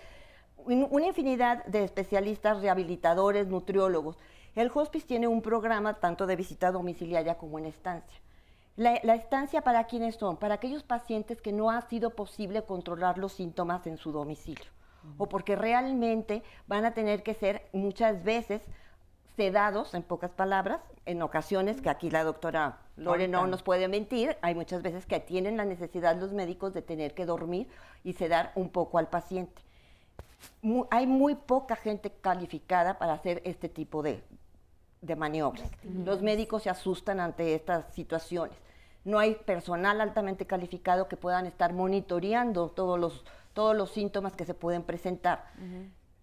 una infinidad de especialistas, rehabilitadores, nutriólogos. El hospice tiene un programa tanto de visita domiciliaria como en estancia. La estancia, ¿para quiénes son? Para aquellos pacientes que no ha sido posible controlar los síntomas en su domicilio, o porque realmente van a tener que ser muchas veces sedados, en pocas palabras, en ocasiones, que aquí la doctora Lore no nos puede mentir, hay muchas veces que tienen la necesidad los médicos de tener que dormir y sedar un poco al paciente. Hay muy poca gente calificada para hacer este tipo de maniobras. Los médicos se asustan ante estas situaciones. No hay personal altamente calificado que puedan estar monitoreando todos los síntomas que se pueden presentar.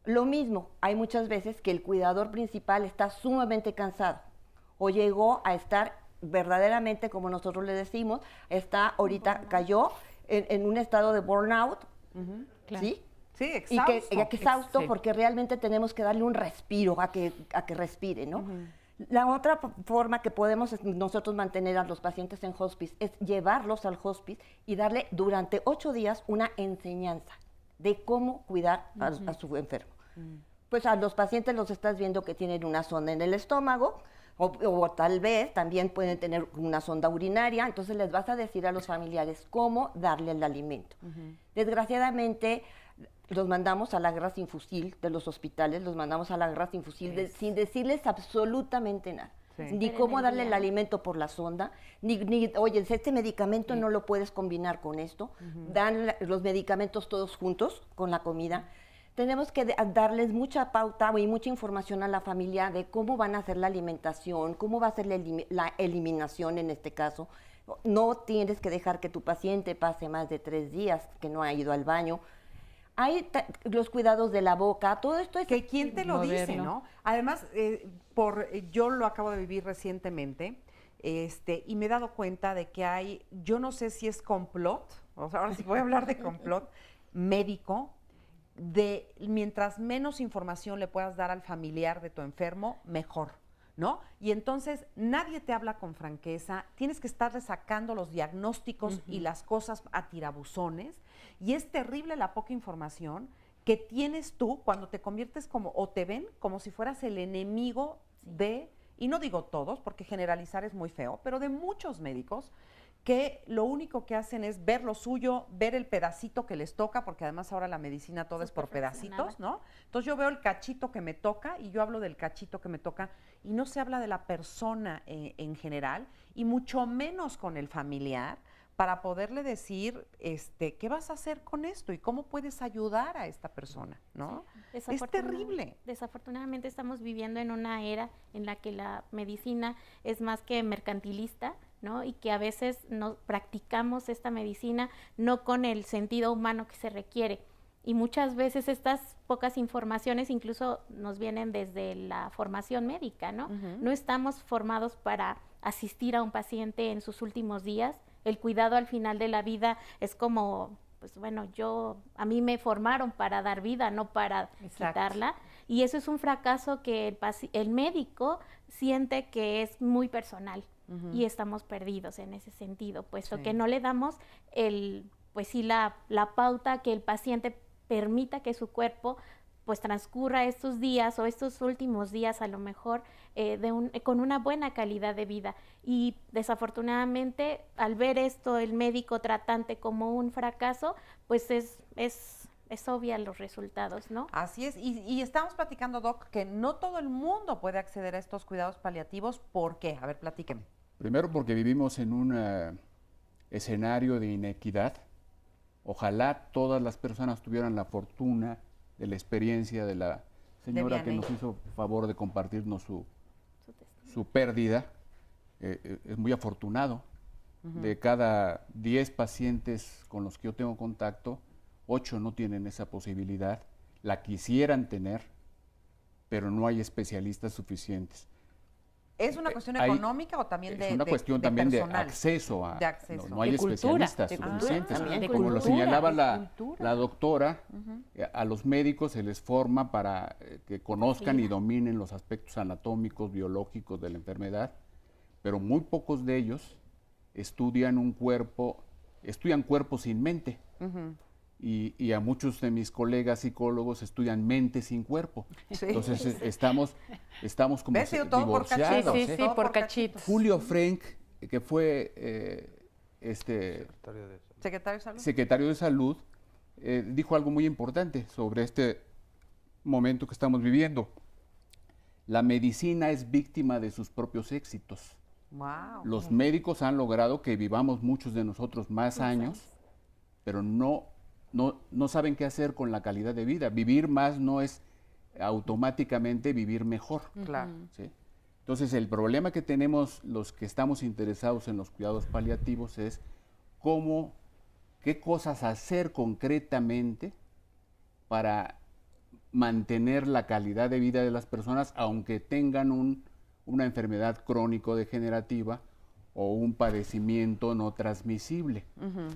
Lo mismo, hay muchas veces que el cuidador principal está sumamente cansado o llegó a estar verdaderamente, como nosotros le decimos, cayó en un estado de burnout, ¿sí? Sí, exhausto. Y que exhausto porque realmente tenemos que darle un respiro a que respire, ¿no? La otra forma que podemos nosotros mantener a los pacientes en hospice es llevarlos al hospice y darle durante 8 días una enseñanza de cómo cuidar a su enfermo. Pues a los pacientes los estás viendo que tienen una sonda en el estómago, o tal vez también pueden tener una sonda urinaria, entonces les vas a decir a los familiares cómo darle el alimento. Desgraciadamente, los mandamos a la guerra sin fusil de los hospitales, los mandamos a la guerra sin fusil sin decirles absolutamente nada. Ni cómo darle el alimento por la sonda, ni oye, este medicamento no lo puedes combinar con esto. Dan los medicamentos todos juntos con la comida. Tenemos que darles mucha pauta y mucha información a la familia de cómo van a hacer la alimentación, cómo va a ser la eliminación en este caso. No tienes que dejar que tu paciente pase más de 3 días que no ha ido al baño. Hay los cuidados de la boca, todo esto es... Que quién te lo dice, ¿no? Además, yo lo acabo de vivir recientemente, y me he dado cuenta de que hay, yo no sé si es complot, o sea, ahora sí voy a hablar de complot médico, de mientras menos información le puedas dar al familiar de tu enfermo, mejor, ¿no? Y entonces nadie te habla con franqueza, tienes que estarle sacando los diagnósticos y las cosas a tirabuzones, y es terrible la poca información que tienes tú cuando te conviertes o te ven como si fueras el enemigo de, y no digo todos, porque generalizar es muy feo, pero de muchos médicos que lo único que hacen es ver lo suyo, ver el pedacito que les toca, porque además ahora la medicina todo es por pedacitos, ¿no? Entonces yo veo el cachito que me toca y yo hablo del cachito que me toca y no se habla de la persona en general y mucho menos con el familiar para poderle decir qué vas a hacer con esto y cómo puedes ayudar a esta persona, ¿no? Es terrible. Desafortunadamente estamos viviendo en una era en la que la medicina es más que mercantilista, ¿no? Y que a veces no practicamos esta medicina no con el sentido humano que se requiere. Y muchas veces estas pocas informaciones incluso nos vienen desde la formación médica, ¿no? No estamos formados para asistir a un paciente en sus últimos días. El cuidado al final de la vida es como, pues bueno, a mí me formaron para dar vida, no para quitarla. Y eso es un fracaso que el médico siente que es muy personal. Y estamos perdidos en ese sentido, puesto que no le damos la pauta que el paciente permita que su cuerpo pues transcurra estos días o estos últimos días a lo mejor con una buena calidad de vida. Y desafortunadamente, al ver esto el médico tratante como un fracaso, pues es obvia los resultados, ¿no? Así es, y estamos platicando, Doc, que no todo el mundo puede acceder a estos cuidados paliativos. ¿Por qué? A ver, platíqueme. Primero porque vivimos en un escenario de inequidad. Ojalá todas las personas tuvieran la fortuna de la experiencia de la señora que nos hizo favor de compartirnos su pérdida. Es muy afortunado. De cada 10 pacientes con los que yo tengo contacto, 8 no tienen esa posibilidad, la quisieran tener, pero no hay especialistas suficientes. ¿Es una cuestión económica o también de Es una cuestión también de acceso a... No hay especialistas suficientes. Como lo señalaba la doctora, a los médicos se les forma para que conozcan y dominen los aspectos anatómicos, biológicos de la enfermedad, pero muy pocos de ellos estudian cuerpo sin mente. Y a muchos de mis colegas psicólogos estudian mente sin cuerpo. Sí. Entonces estamos como divorciados. Sí, por cachitos. Julio Frenk, que fue secretario de Salud, dijo algo muy importante sobre este momento que estamos viviendo. La medicina es víctima de sus propios éxitos. Wow. Los médicos han logrado que vivamos muchos de nosotros más años, pero no saben qué hacer con la calidad de vida. Vivir más no es automáticamente vivir mejor. Claro. ¿Sí? Entonces, el problema que tenemos los que estamos interesados en los cuidados paliativos es qué cosas hacer concretamente para mantener la calidad de vida de las personas, aunque tengan una enfermedad crónico-degenerativa o un padecimiento no transmisible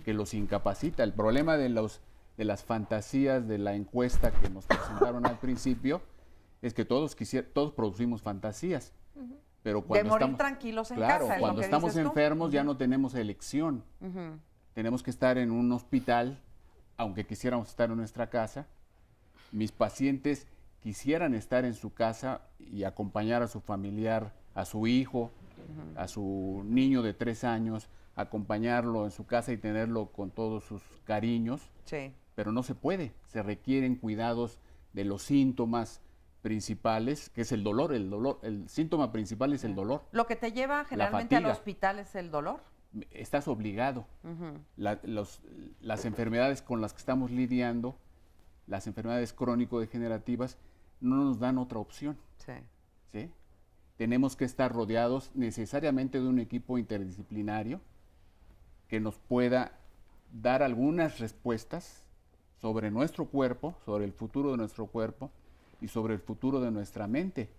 que los incapacita. El problema de las fantasías de la encuesta que nos presentaron al principio es que todos producimos fantasías, pero cuando de morir estamos tranquilos en claro, casa. Cuando estamos enfermos ya no tenemos elección. Tenemos que estar en un hospital, aunque quisiéramos estar en nuestra casa. Mis pacientes quisieran estar en su casa y acompañar a su familiar, a su hijo, a su niño de 3 años, acompañarlo en su casa y tenerlo con todos sus cariños, pero no se puede. Se requieren cuidados de los síntomas principales, que es el dolor. El síntoma principal es el dolor. ¿Lo que te lleva generalmente al hospital es el dolor? Estás obligado. Las enfermedades con las que estamos lidiando, las enfermedades crónico-degenerativas, no nos dan otra opción. ¿Sí? Tenemos que estar rodeados necesariamente de un equipo interdisciplinario que nos pueda dar algunas respuestas sobre nuestro cuerpo, sobre el futuro de nuestro cuerpo y sobre el futuro de nuestra mente.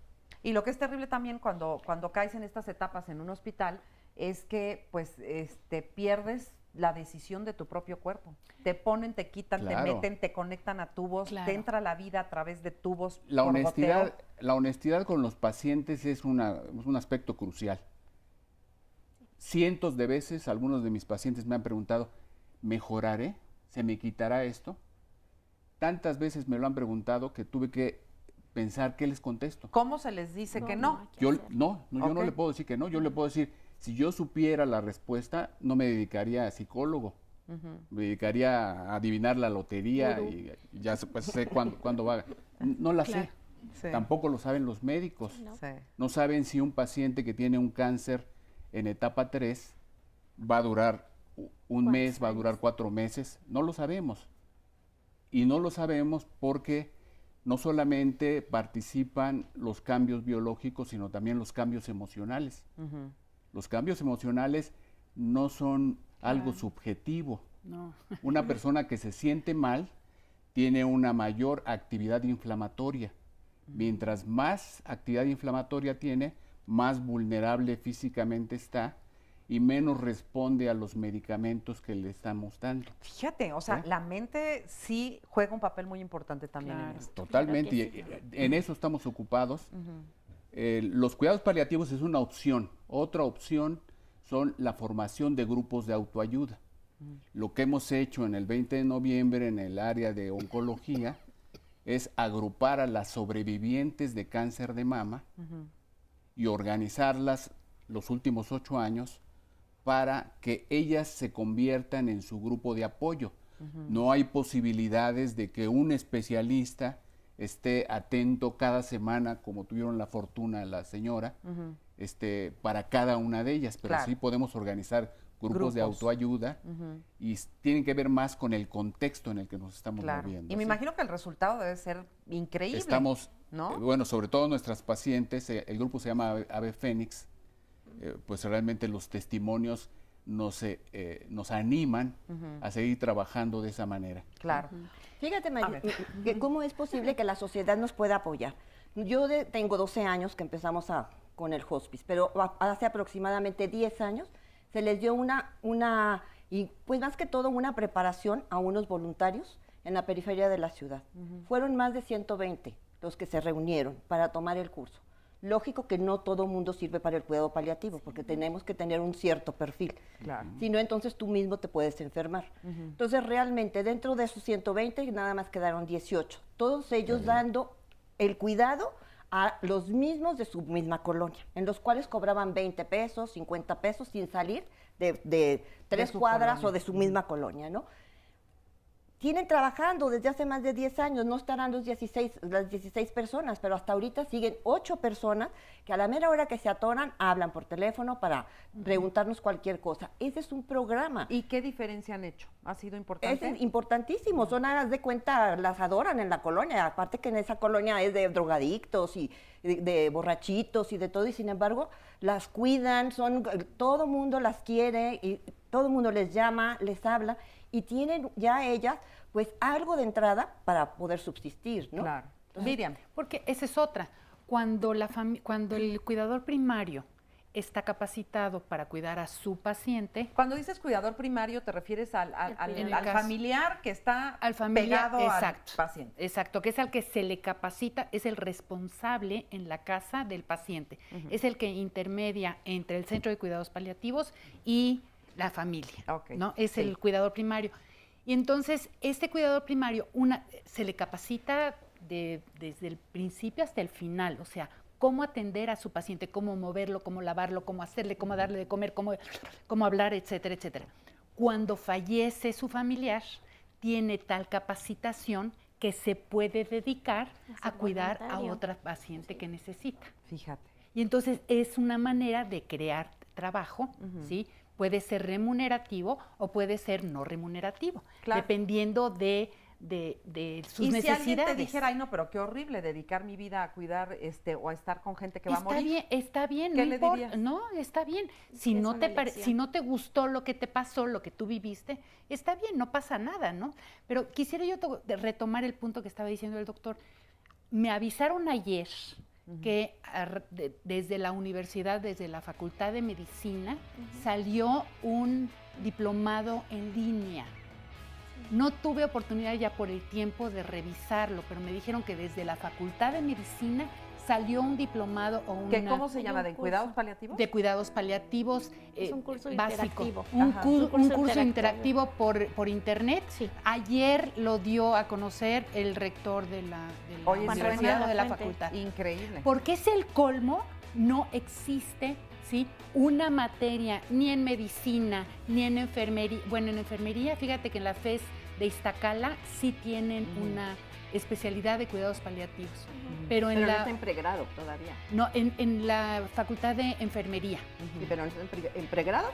Y lo que es terrible también cuando caes en estas etapas en un hospital es que pues pierdes la decisión de tu propio cuerpo. Te ponen, te quitan, te meten, te conectan a tubos, te entra la vida a través de tubos. La honestidad con los pacientes es un aspecto crucial. Cientos de veces algunos de mis pacientes me han preguntado, ¿mejoraré? ¿Se me quitará esto? Tantas veces me lo han preguntado que tuve que pensar qué les contesto. ¿Cómo se les dice que no? Yo no le puedo decir que no, yo le puedo decir, si yo supiera la respuesta, no me dedicaría a psicólogo, me dedicaría a adivinar la lotería y ya sé cuándo va. No la sé, tampoco lo saben los médicos. No saben si un paciente que tiene un cáncer en etapa 3 va a durar un mes, va a durar 4 meses, no lo sabemos. Y no lo sabemos porque no solamente participan los cambios biológicos, sino también los cambios emocionales. Los cambios emocionales no son algo subjetivo. No. Una persona que se siente mal tiene una mayor actividad inflamatoria. Mientras más actividad inflamatoria tiene, más vulnerable físicamente está y menos responde a los medicamentos que le estamos dando. Fíjate, o sea, la mente sí juega un papel muy importante también en esto. Totalmente, y en eso estamos ocupados. Los cuidados paliativos es una opción. Otra opción son la formación de grupos de autoayuda. Lo que hemos hecho en el 20 de noviembre en el área de oncología es agrupar a las sobrevivientes de cáncer de mama y organizarlas los últimos 8 años para que ellas se conviertan en su grupo de apoyo. No hay posibilidades de que un especialista esté atento cada semana, como tuvieron la fortuna la señora, para cada una de ellas, pero sí podemos organizar grupos de autoayuda y tienen que ver más con el contexto en el que nos estamos moviendo. Y me imagino que el resultado debe ser increíble. Estamos, ¿no? Bueno, sobre todo nuestras pacientes, el grupo se llama Ave Fénix, pues realmente los testimonios nos animan a seguir trabajando de esa manera. Claro. Fíjate, María, que cómo es posible que la sociedad nos pueda apoyar. Yo tengo 12 años que empezamos con el hospice, pero hace aproximadamente 10 años se les dio y pues más que todo una preparación a unos voluntarios en la periferia de la ciudad. Fueron más de 120 los que se reunieron para tomar el curso. Lógico que no todo mundo sirve para el cuidado paliativo, porque tenemos que tener un cierto perfil. Si no, entonces tú mismo te puedes enfermar. Entonces, realmente, dentro de esos 120, nada más quedaron 18. Todos ellos dando el cuidado a los mismos de su misma colonia, en los cuales cobraban 20 pesos, 50 pesos, sin salir de 3 cuadras colonia. O de su misma colonia, ¿no? Tienen trabajando desde hace más de 10 años, no estarán las 16 personas, pero hasta ahorita siguen 8 personas que a la mera hora que se atoran hablan por teléfono para preguntarnos cualquier cosa. Ese es un programa. ¿Y qué diferencia han hecho? ¿Ha sido importante? Es importantísimo, son hagas de cuenta, las adoran en la colonia, aparte que en esa colonia es de drogadictos y de borrachitos y de todo, y sin embargo las cuidan, todo mundo las quiere y todo mundo les llama, les habla, y tienen ya ellas pues algo de entrada para poder subsistir, ¿no? Claro. Entonces, Miriam, porque esa es otra. Cuando el cuidador primario está capacitado para cuidar a su paciente. Cuando dices cuidador primario, ¿te refieres al familiar que está pegado al paciente? Exacto, que es al que se le capacita, es el responsable en la casa del paciente. Es el que intermedia entre el centro de cuidados paliativos y la familia, ¿no? Es el cuidador primario. Y entonces, este cuidador primario se le capacita desde el principio hasta el final, o sea, cómo atender a su paciente, cómo moverlo, cómo lavarlo, cómo hacerle, cómo darle de comer, cómo hablar, etcétera, etcétera. Cuando fallece su familiar, tiene tal capacitación que se puede dedicar a cuidar a otra paciente que necesita. Fíjate. Y entonces es una manera de crear trabajo, ¿sí? Puede ser remunerativo o puede ser no remunerativo, dependiendo de sus necesidades. Y si alguien te dijera, ay no, pero qué horrible dedicar mi vida a cuidar o a estar con gente que va a morir. Está bien, ¿Qué no le importa. dirías? No, está bien. Si no te gustó lo que te pasó, lo que tú viviste, está bien, no pasa nada, ¿no? Pero quisiera yo retomar el punto que estaba diciendo el doctor. Me avisaron ayer que desde la universidad, desde la Facultad de Medicina, salió un diplomado en línea. No tuve oportunidad ya por el tiempo de revisarlo, pero me dijeron que desde la Facultad de Medicina salió un diplomado o una... ¿Cómo se llama? ¿De cuidados paliativos? De cuidados paliativos es un curso básico. interactivo. Un curso interactivo por internet. Sí. Ayer lo dio a conocer el rector de la universidad o de la facultad. Increíble. Porque es el colmo, no existe, ¿sí?, una materia ni en medicina ni en enfermería. Bueno, en enfermería, fíjate que en la FES de Iztacala sí tienen una especialidad de cuidados paliativos. Pero no está en pregrado todavía. No, en la Facultad de Enfermería. Sí, pero ¿en pregrado?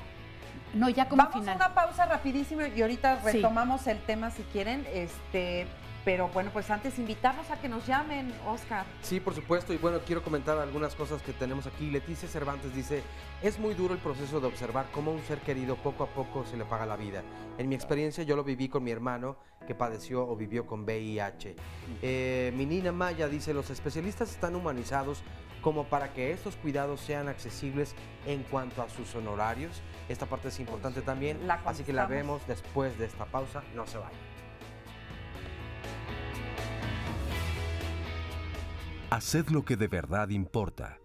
No, ya como Vamos final. a una pausa rapidísimo y ahorita retomamos el tema si quieren. Pero bueno, pues antes invitarnos a que nos llamen, Oscar. Sí, por supuesto, y bueno, quiero comentar algunas cosas que tenemos aquí. Leticia Cervantes dice, es muy duro el proceso de observar cómo a un ser querido poco a poco se le apaga la vida. En mi experiencia yo lo viví con mi hermano que padeció o vivió con VIH. Minina Maya dice, los especialistas están humanizados como para que estos cuidados sean accesibles en cuanto a sus honorarios. Esta parte es importante también, así que la vemos después de esta pausa, no se vayan. Haced lo que de verdad importa.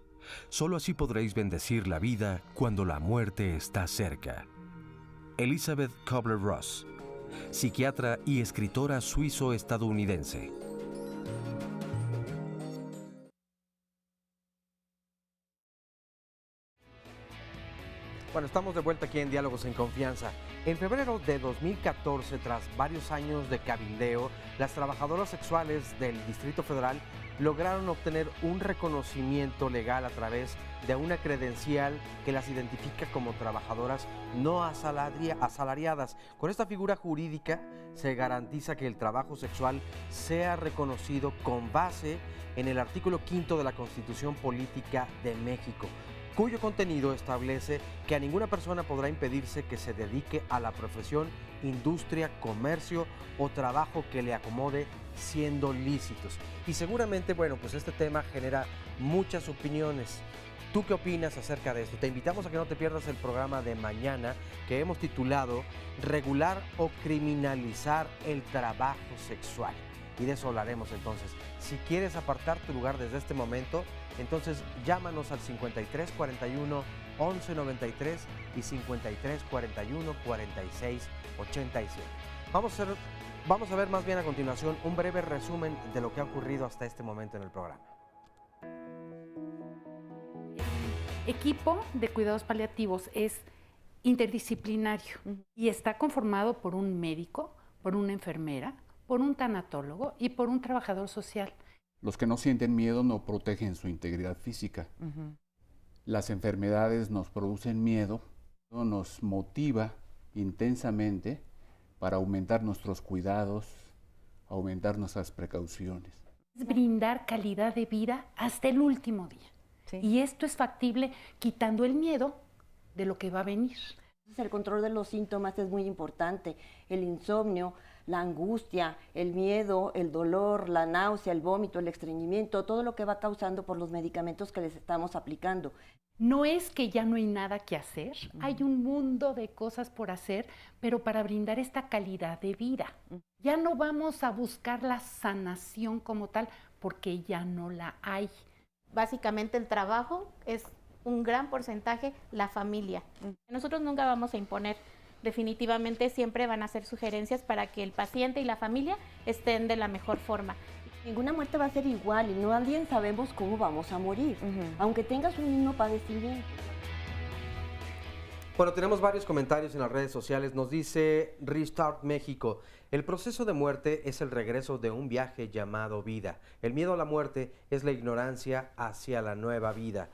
Solo así podréis bendecir la vida cuando la muerte está cerca. Elizabeth Kubler-Ross, psiquiatra y escritora suizo-estadounidense. Bueno, estamos de vuelta aquí en Diálogos en Confianza. En febrero de 2014, tras varios años de cabildeo, las trabajadoras sexuales del Distrito Federal lograron obtener un reconocimiento legal a través de una credencial que las identifica como trabajadoras no asalariadas. Con esta figura jurídica se garantiza que el trabajo sexual sea reconocido con base en el artículo 5 de la Constitución Política de México, cuyo contenido establece que a ninguna persona podrá impedirse que se dedique a la profesión, industria, comercio o trabajo que le acomode siendo lícitos. Y seguramente, bueno, pues este tema genera muchas opiniones. ¿Tú qué opinas acerca de esto? Te invitamos a que no te pierdas el programa de mañana que hemos titulado Regular o criminalizar el trabajo sexual. Y de eso hablaremos entonces. Si quieres apartar tu lugar desde este momento, entonces llámanos al 53 41 11 93 y 53 41 46 87. Vamos a ver más bien a continuación un breve resumen de lo que ha ocurrido hasta este momento en el programa. El equipo de cuidados paliativos es interdisciplinario y está conformado por un médico, por una enfermera, por un tanatólogo y por un trabajador social. Los que no sienten miedo no protegen su integridad física. Las enfermedades nos producen miedo, nos motiva intensamente para aumentar nuestros cuidados, aumentar nuestras precauciones. Es brindar calidad de vida hasta el último día. Sí. Y esto es factible quitando el miedo de lo que va a venir. El control de los síntomas es muy importante. El insomnio, la angustia, el miedo, el dolor, la náusea, el vómito, el estreñimiento, todo lo que va causando por los medicamentos que les estamos aplicando. No es que ya no hay nada que hacer, hay un mundo de cosas por hacer, pero para brindar esta calidad de vida. Ya no vamos a buscar la sanación como tal, porque ya no la hay. Básicamente el trabajo es un gran porcentaje la familia. Nosotros nunca vamos a imponer, definitivamente siempre van a hacer sugerencias para que el paciente y la familia estén de la mejor forma. Ninguna muerte va a ser igual y nadie sabemos cómo vamos a morir, aunque tengas un mismo padecimiento. Bueno, tenemos varios comentarios en las redes sociales. Nos dice Restart México: el proceso de muerte es el regreso de un viaje llamado vida. El miedo a la muerte es la ignorancia hacia la nueva vida.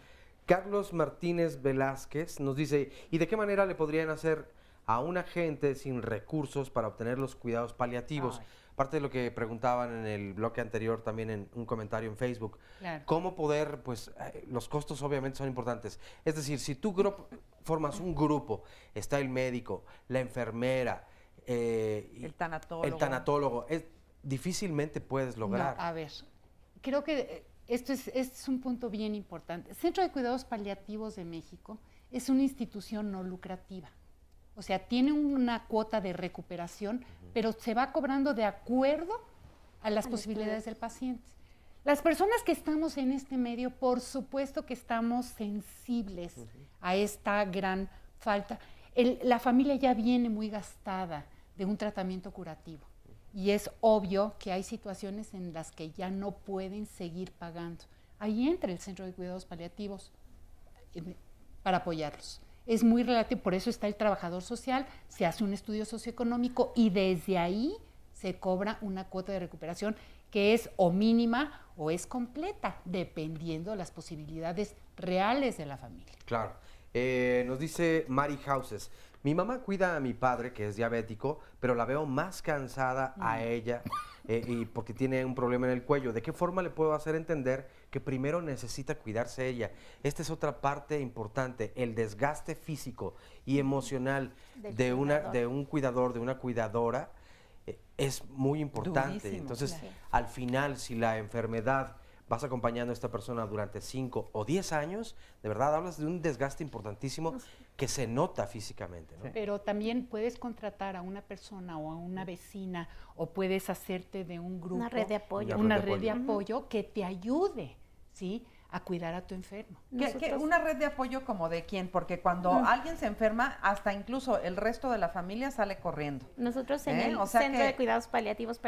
Carlos Martínez Velázquez nos dice: ¿y de qué manera le podrían hacer a una gente sin recursos para obtener los cuidados paliativos? Parte de lo que preguntaban en el bloque anterior, también en un comentario en Facebook. Claro. ¿Cómo poder, pues, los costos obviamente son importantes? Es decir, si tú formas un grupo, está el médico, la enfermera, el tanatólogo, difícilmente puedes lograr. No, a ver, creo que este es un punto bien importante. El Centro de Cuidados Paliativos de México es una institución no lucrativa. O sea, tiene una cuota de recuperación, pero se va cobrando de acuerdo a las posibilidades del paciente. Las personas que estamos en este medio, por supuesto que estamos sensibles a esta gran falta. La familia ya viene muy gastada de un tratamiento curativo y es obvio que hay situaciones en las que ya no pueden seguir pagando. Ahí entra el Centro de Cuidados Paliativos para apoyarlos. Es muy relativo, por eso está el trabajador social, se hace un estudio socioeconómico y desde ahí se cobra una cuota de recuperación que es o mínima o es completa, dependiendo de las posibilidades reales de la familia. Claro. Nos dice Mari Houses: mi mamá cuida a mi padre, que es diabético, pero la veo más cansada a ella y porque tiene un problema en el cuello. ¿De qué forma le puedo hacer entender que primero necesita cuidarse ella? Esta es otra parte importante, el desgaste físico y emocional de un cuidador, de una cuidadora, es muy importante. Durísimo. Entonces, al final, si la enfermedad vas acompañando a esta persona durante 5 o 10 años, de verdad hablas de un desgaste importantísimo que se nota físicamente, ¿no? Pero también puedes contratar a una persona o a una vecina o puedes hacerte de un grupo. Una red de apoyo. Una red de apoyo que te ayude, ¿sí?, a cuidar a tu enfermo. ¿Una red de apoyo como de quién? Porque cuando alguien se enferma, hasta incluso el resto de la familia sale corriendo. Nosotros en el Centro de Cuidados Paliativos,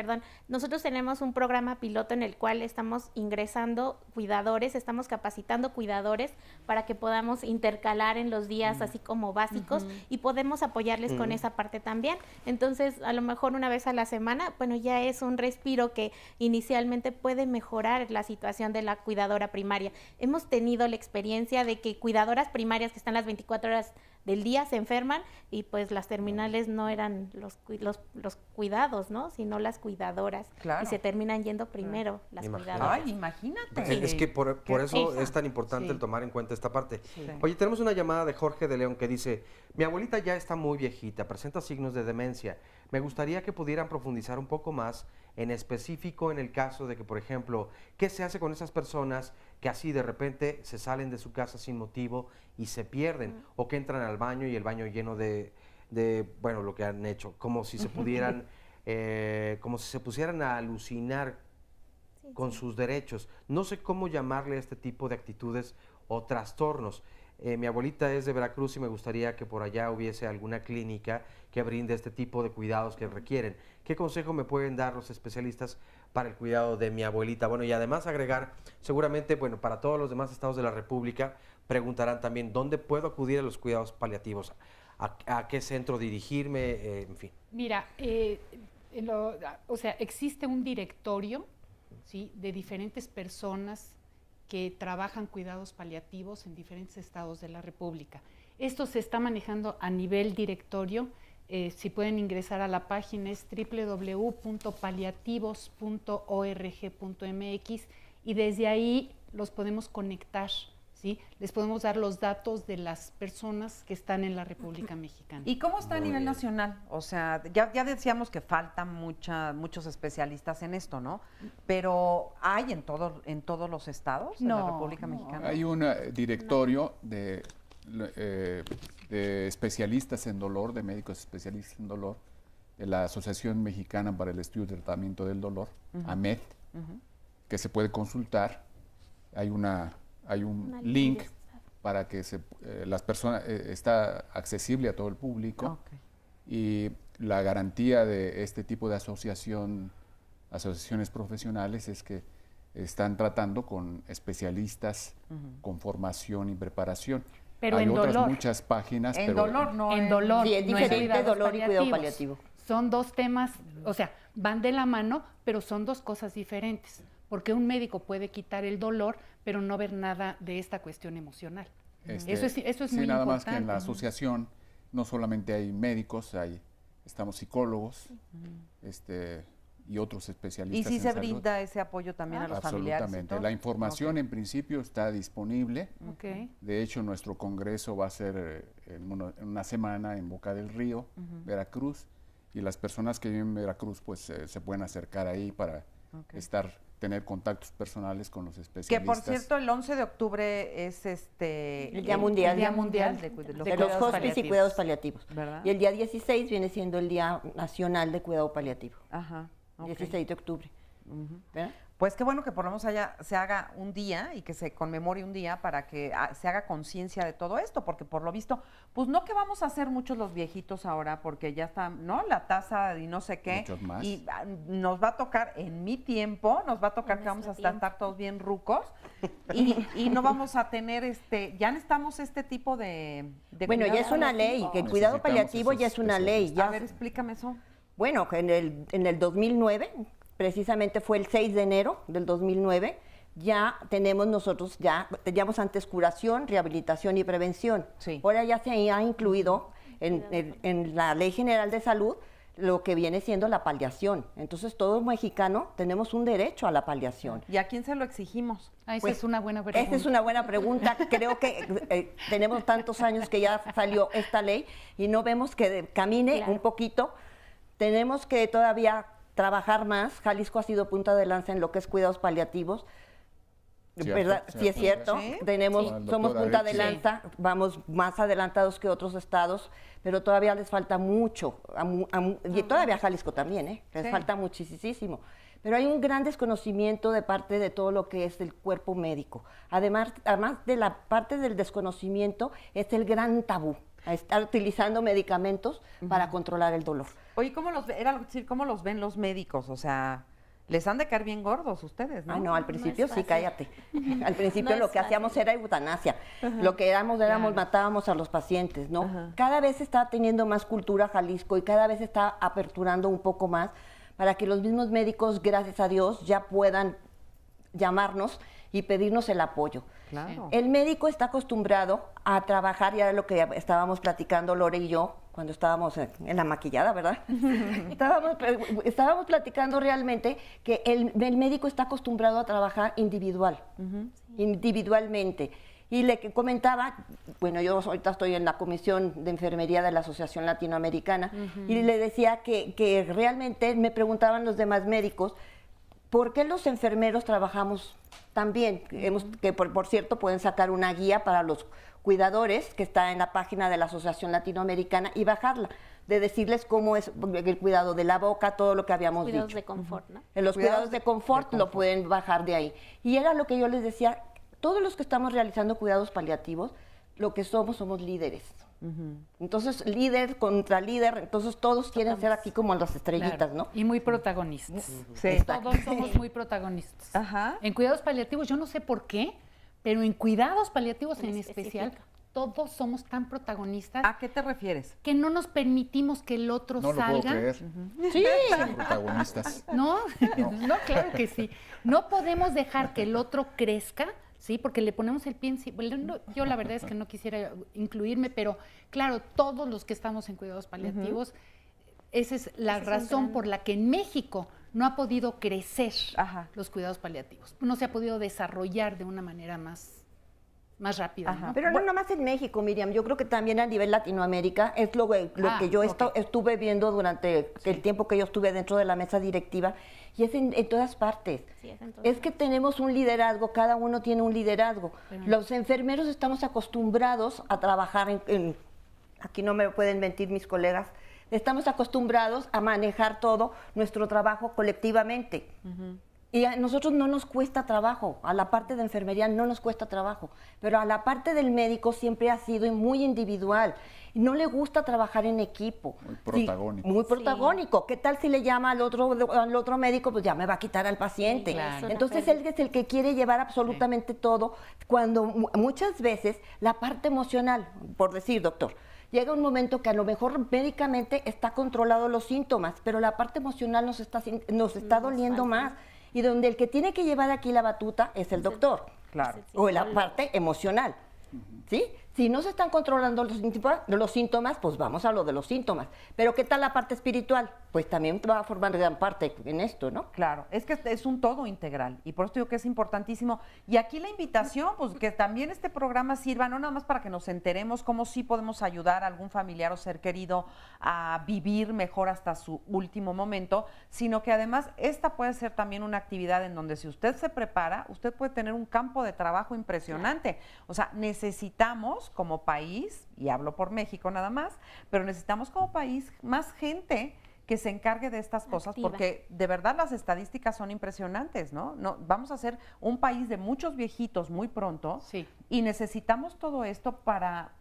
nosotros tenemos un programa piloto en el cual estamos ingresando cuidadores, estamos capacitando cuidadores para que podamos intercalar en los días así como básicos y podemos apoyarles con esa parte también. Entonces, a lo mejor una vez a la semana, bueno, ya es un respiro que inicialmente puede mejorar la situación de la cuidadora primaria. Hemos tenido la experiencia de que cuidadoras primarias que están las 24 horas del día se enferman y pues las terminales no eran los cuidados, ¿no? Sino las cuidadoras. Claro. Y se terminan yendo primero las cuidadoras. Ay, imagínate. Sí. Es que por eso es tan importante el tomar en cuenta esta parte. Sí. Oye, tenemos una llamada de Jorge de León que dice, mi abuelita ya está muy viejita, presenta signos de demencia. Me gustaría que pudieran profundizar un poco más en específico en el caso de que, por ejemplo, ¿qué se hace con esas personas que así de repente se salen de su casa sin motivo y se pierden? O que entran al baño y el baño lleno de bueno, lo que han hecho, como si se pudieran, como si se pusieran a alucinar con sus derechos. No sé cómo llamarle a este tipo de actitudes o trastornos. Mi abuelita es de Veracruz y me gustaría que por allá hubiese alguna clínica que brinde este tipo de cuidados que requieren. ¿Qué consejo me pueden dar los especialistas para el cuidado de mi abuelita? Bueno, y además agregar, seguramente, bueno, para todos los demás estados de la República, preguntarán también, ¿dónde puedo acudir a los cuidados paliativos? ¿A qué centro dirigirme? En fin. Mira, o sea, existe un directorio, ¿sí?, de diferentes personas que trabajan cuidados paliativos en diferentes estados de la República. Esto se está manejando a nivel directorio. Si pueden ingresar a la página es www.paliativos.org.mx y desde ahí los podemos conectar, ¿sí? Les podemos dar los datos de las personas que están en la República Mexicana. ¿Y cómo está a nivel nacional? O sea, ya decíamos que faltan muchos especialistas en esto, ¿no? Pero ¿hay en todos los estados de la República Mexicana? Hay un directorio de especialistas en dolor, de médicos especialistas en dolor, de la Asociación Mexicana para el Estudio y Tratamiento del Dolor, AMED, que se puede consultar. Hay un link para que las personas, está accesible a todo el público, y la garantía de este tipo de asociaciones profesionales es que están tratando con especialistas con formación y preparación. Pero hay en otras dolor. muchas páginas. En dolor, no. En dolor. Sí, es diferente dolor y cuidado paliativo. Son dos temas, o sea, van de la mano, pero son dos cosas diferentes. Porque un médico puede quitar el dolor, pero no ver nada de esta cuestión emocional. Eso es muy nada importante. Más que en la asociación no solamente hay médicos, estamos psicólogos, y otros especialistas. ¿Y si se brinda ese apoyo también a los familiares? Absolutamente. La información en principio está disponible. De hecho, nuestro congreso va a ser en una semana en Boca del Río, Veracruz, y las personas que viven en Veracruz pues se pueden acercar ahí para tener contactos personales con los especialistas. Que por cierto, el 11 de octubre es el Día Mundial, de los hospices y cuidados paliativos. ¿Verdad? Y el día 16 viene siendo el Día Nacional de Cuidado Paliativo. Ajá. 16 de octubre. Pues qué bueno que por lo menos se haga un día y que se conmemore un día para que se haga conciencia de todo esto, porque por lo visto, pues no que vamos a hacer muchos los viejitos ahora, porque ya está, ¿no? La tasa y no sé qué. Muchos más. Y nos va a tocar, en mi tiempo, nos va a tocar que vamos a estar todos bien rucos y no vamos a tener ya necesitamos este tipo de bueno, ya es una ley, que el cuidado paliativo ya es una ley. Ya. A ver, explícame eso. Bueno, en el 2009, precisamente fue el 6 de enero del 2009, ya teníamos antes curación, rehabilitación y prevención. Sí. Ahora ya se ha incluido en la Ley General de Salud lo que viene siendo la paliación. Entonces, todo mexicano tenemos un derecho a la paliación. ¿Y a quién se lo exigimos? Esa es una buena pregunta. Esa es una buena pregunta. Creo que tenemos tantos años que ya salió esta ley y no vemos que camine un poquito. Tenemos que todavía trabajar más. Jalisco ha sido punta de lanza en lo que es cuidados paliativos. ¿Verdad? Sí, es cierto. Sí. Tenemos, Sí. somos punta de Sí. lanza, vamos más adelantados que otros estados, pero todavía les falta mucho. Y todavía a Jalisco también, ¿eh? Les Sí. falta muchísimo. Pero hay un gran desconocimiento de parte de todo lo que es el cuerpo médico. Además de la parte del desconocimiento, es el gran tabú a estar utilizando medicamentos para controlar el dolor. Oye, ¿cómo los ven los médicos? O sea, les han de caer bien gordos ustedes, ¿no? Ah, no, al principio es sí, fácil. cállate. Al principio No lo es que fácil. hacíamos era eutanasia. Lo que éramos, matábamos a los pacientes, ¿no? Ajá. Cada vez está teniendo más cultura Jalisco y cada vez está aperturando un poco más para que los mismos médicos, gracias a Dios, ya puedan llamarnos y pedirnos el apoyo. Claro. El médico está acostumbrado a trabajar, y era lo que estábamos platicando Lore y yo cuando estábamos en la maquillada, ¿verdad? estábamos platicando realmente que el médico está acostumbrado a trabajar individualmente. Y le comentaba, bueno, yo ahorita estoy en la Comisión de Enfermería de la Asociación Latinoamericana, y le decía que realmente me preguntaban los demás médicos, ¿por qué los enfermeros trabajamos tan bien? Que por cierto pueden sacar una guía para los cuidadores que está en la página de la Asociación Latinoamericana y bajarla, de decirles cómo es el cuidado de la boca, todo lo que habíamos Cuidados dicho. de confort, ¿no? En los cuidados de confort lo pueden bajar de ahí. Y era lo que yo les decía, todos los que estamos realizando cuidados paliativos, lo que somos líderes. Entonces, líder contra líder, entonces todos quieren ser aquí como las estrellitas, Claro, ¿no? y muy protagonistas. Sí. Todos somos muy protagonistas. Ajá. En cuidados paliativos, yo no sé por qué, pero en cuidados paliativos en especial, todos somos tan protagonistas. ¿A qué te refieres? Que no nos permitimos que el otro No lo puedo salga. creer. Sí. Son protagonistas. ¿No? No, claro que sí. No podemos dejar que el otro crezca, ¿sí? Porque le ponemos el pie encima. Bueno, yo la verdad es que no quisiera incluirme, pero claro, todos los que estamos en cuidados paliativos, esa es la razón por la que en México no ha podido crecer los cuidados paliativos. No se ha podido desarrollar de una manera más rápida. ¿no? Pero no nomás en México, Miriam, yo creo que también a nivel Latinoamérica es lo que yo estuve viendo durante el tiempo que yo estuve dentro de la mesa directiva, y es en todas partes. Sí, es en todas Es que tenemos un liderazgo, cada uno tiene un liderazgo. Los enfermeros estamos acostumbrados a trabajar aquí no me pueden mentir mis colegas, estamos acostumbrados a manejar todo nuestro trabajo colectivamente. Y a nosotros no nos cuesta trabajo, a la parte de enfermería no nos cuesta trabajo, pero a la parte del médico siempre ha sido muy individual. Y no le gusta trabajar en equipo. Muy protagónico. Muy protagónico. ¿Qué tal si le llama al otro médico? Pues ya me va a quitar al paciente. Sí, claro. Entonces él es el que quiere llevar absolutamente todo, cuando muchas veces la parte emocional, por decir, doctor, llega un momento que a lo mejor médicamente está controlado los síntomas, pero la parte emocional nos está doliendo más. Y donde el que tiene que llevar aquí la batuta es el doctor. Claro. O la parte emocional. ¿Sí? Si no se están controlando los síntomas, pues vamos a lo de los síntomas. Pero ¿qué tal la parte espiritual? Pues también va a formar gran parte en esto, ¿no? Claro, es que es un todo integral y por eso digo que es importantísimo. Y aquí la invitación, pues que también este programa sirva no nada más para que nos enteremos cómo sí podemos ayudar a algún familiar o ser querido a vivir mejor hasta su último momento, sino que además esta puede ser también una actividad en donde si usted se prepara, usted puede tener un campo de trabajo impresionante. O sea, necesitamos como país, y hablo por México nada más, pero necesitamos como país más gente que se encargue de estas cosas, Activa. porque de verdad las estadísticas son impresionantes, ¿no? Vamos a ser un país de muchos viejitos muy pronto, y necesitamos todo esto para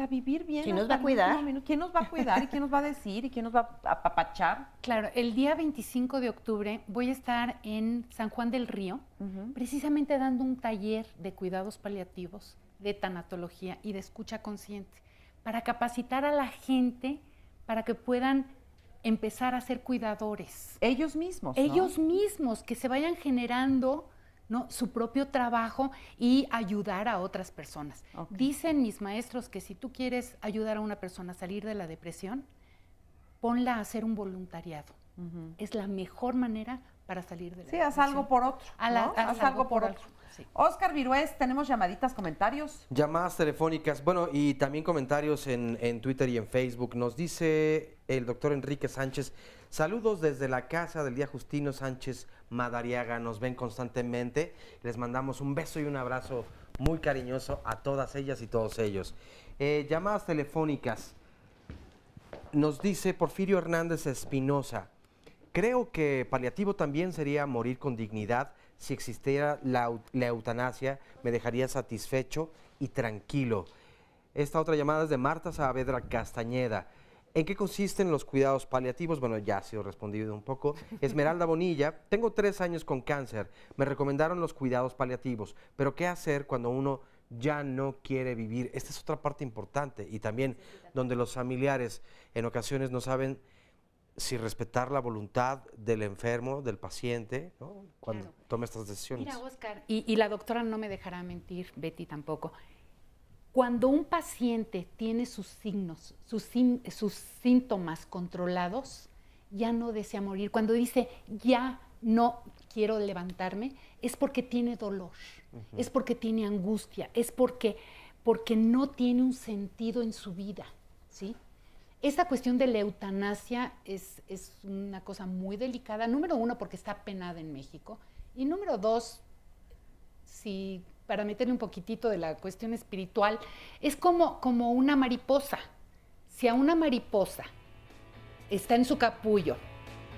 vivir bien. ¿Quién nos hasta va a el cuidar? último minuto. ¿Quién nos va a cuidar y quién nos va a decir y quién nos va a apapachar? Claro, el día 25 de octubre voy a estar en San Juan del Río, precisamente dando un taller de cuidados paliativos, de tanatología y de escucha consciente, para capacitar a la gente para que puedan empezar a ser cuidadores. Ellos mismos, ¿no? Ellos mismos, que se vayan generando, ¿no?, su propio trabajo y ayudar a otras personas. Dicen mis maestros que si tú quieres ayudar a una persona a salir de la depresión, ponla a hacer un voluntariado. Es la mejor manera para salir de la depresión. Sí, haz algo por otro, ¿no? Haz algo por otro. Sí. Oscar Virués, tenemos llamaditas, comentarios. Llamadas telefónicas, bueno, y también comentarios en Twitter y en Facebook. Nos dice el doctor Enrique Sánchez. Saludos desde la casa del día Justino Sánchez Madariaga. Nos ven constantemente. Les mandamos un beso y un abrazo muy cariñoso a todas ellas y todos ellos. Llamadas telefónicas. Nos dice Porfirio Hernández Espinosa. Creo que paliativo también sería morir con dignidad. Si existiera la eutanasia, me dejaría satisfecho y tranquilo. Esta otra llamada es de Marta Saavedra Castañeda. ¿En qué consisten los cuidados paliativos? Bueno, ya ha sido respondido un poco. Esmeralda Bonilla, tengo 3 años con cáncer. Me recomendaron los cuidados paliativos, pero ¿qué hacer cuando uno ya no quiere vivir? Esta es otra parte importante y también donde los familiares en ocasiones no saben si respetar la voluntad del enfermo, del paciente, ¿no? Cuando toma estas decisiones. Mira, Oscar, y la doctora no me dejará mentir, Betty tampoco. Cuando un paciente tiene sus signos, sus síntomas controlados, ya no desea morir. Cuando dice, ya no quiero levantarme, es porque tiene dolor, es porque tiene angustia, es porque no tiene un sentido en su vida, ¿sí? Esta cuestión de la eutanasia es una cosa muy delicada. Número 1, porque está penada en México. Y número 2, para meterle un poquitito de la cuestión espiritual, es como una mariposa. Si a una mariposa está en su capullo,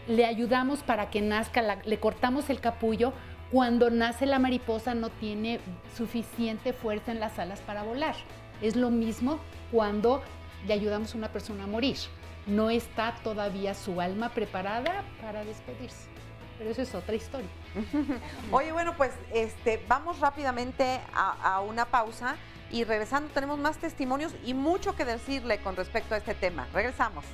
le ayudamos para que nazca, le cortamos el capullo, cuando nace la mariposa no tiene suficiente fuerza en las alas para volar. Es lo mismo cuando le ayudamos a una persona a morir. No está todavía su alma preparada para despedirse. Pero eso es otra historia. Oye, bueno, pues vamos rápidamente a una pausa y regresando tenemos más testimonios y mucho que decirle con respecto a este tema. Regresamos.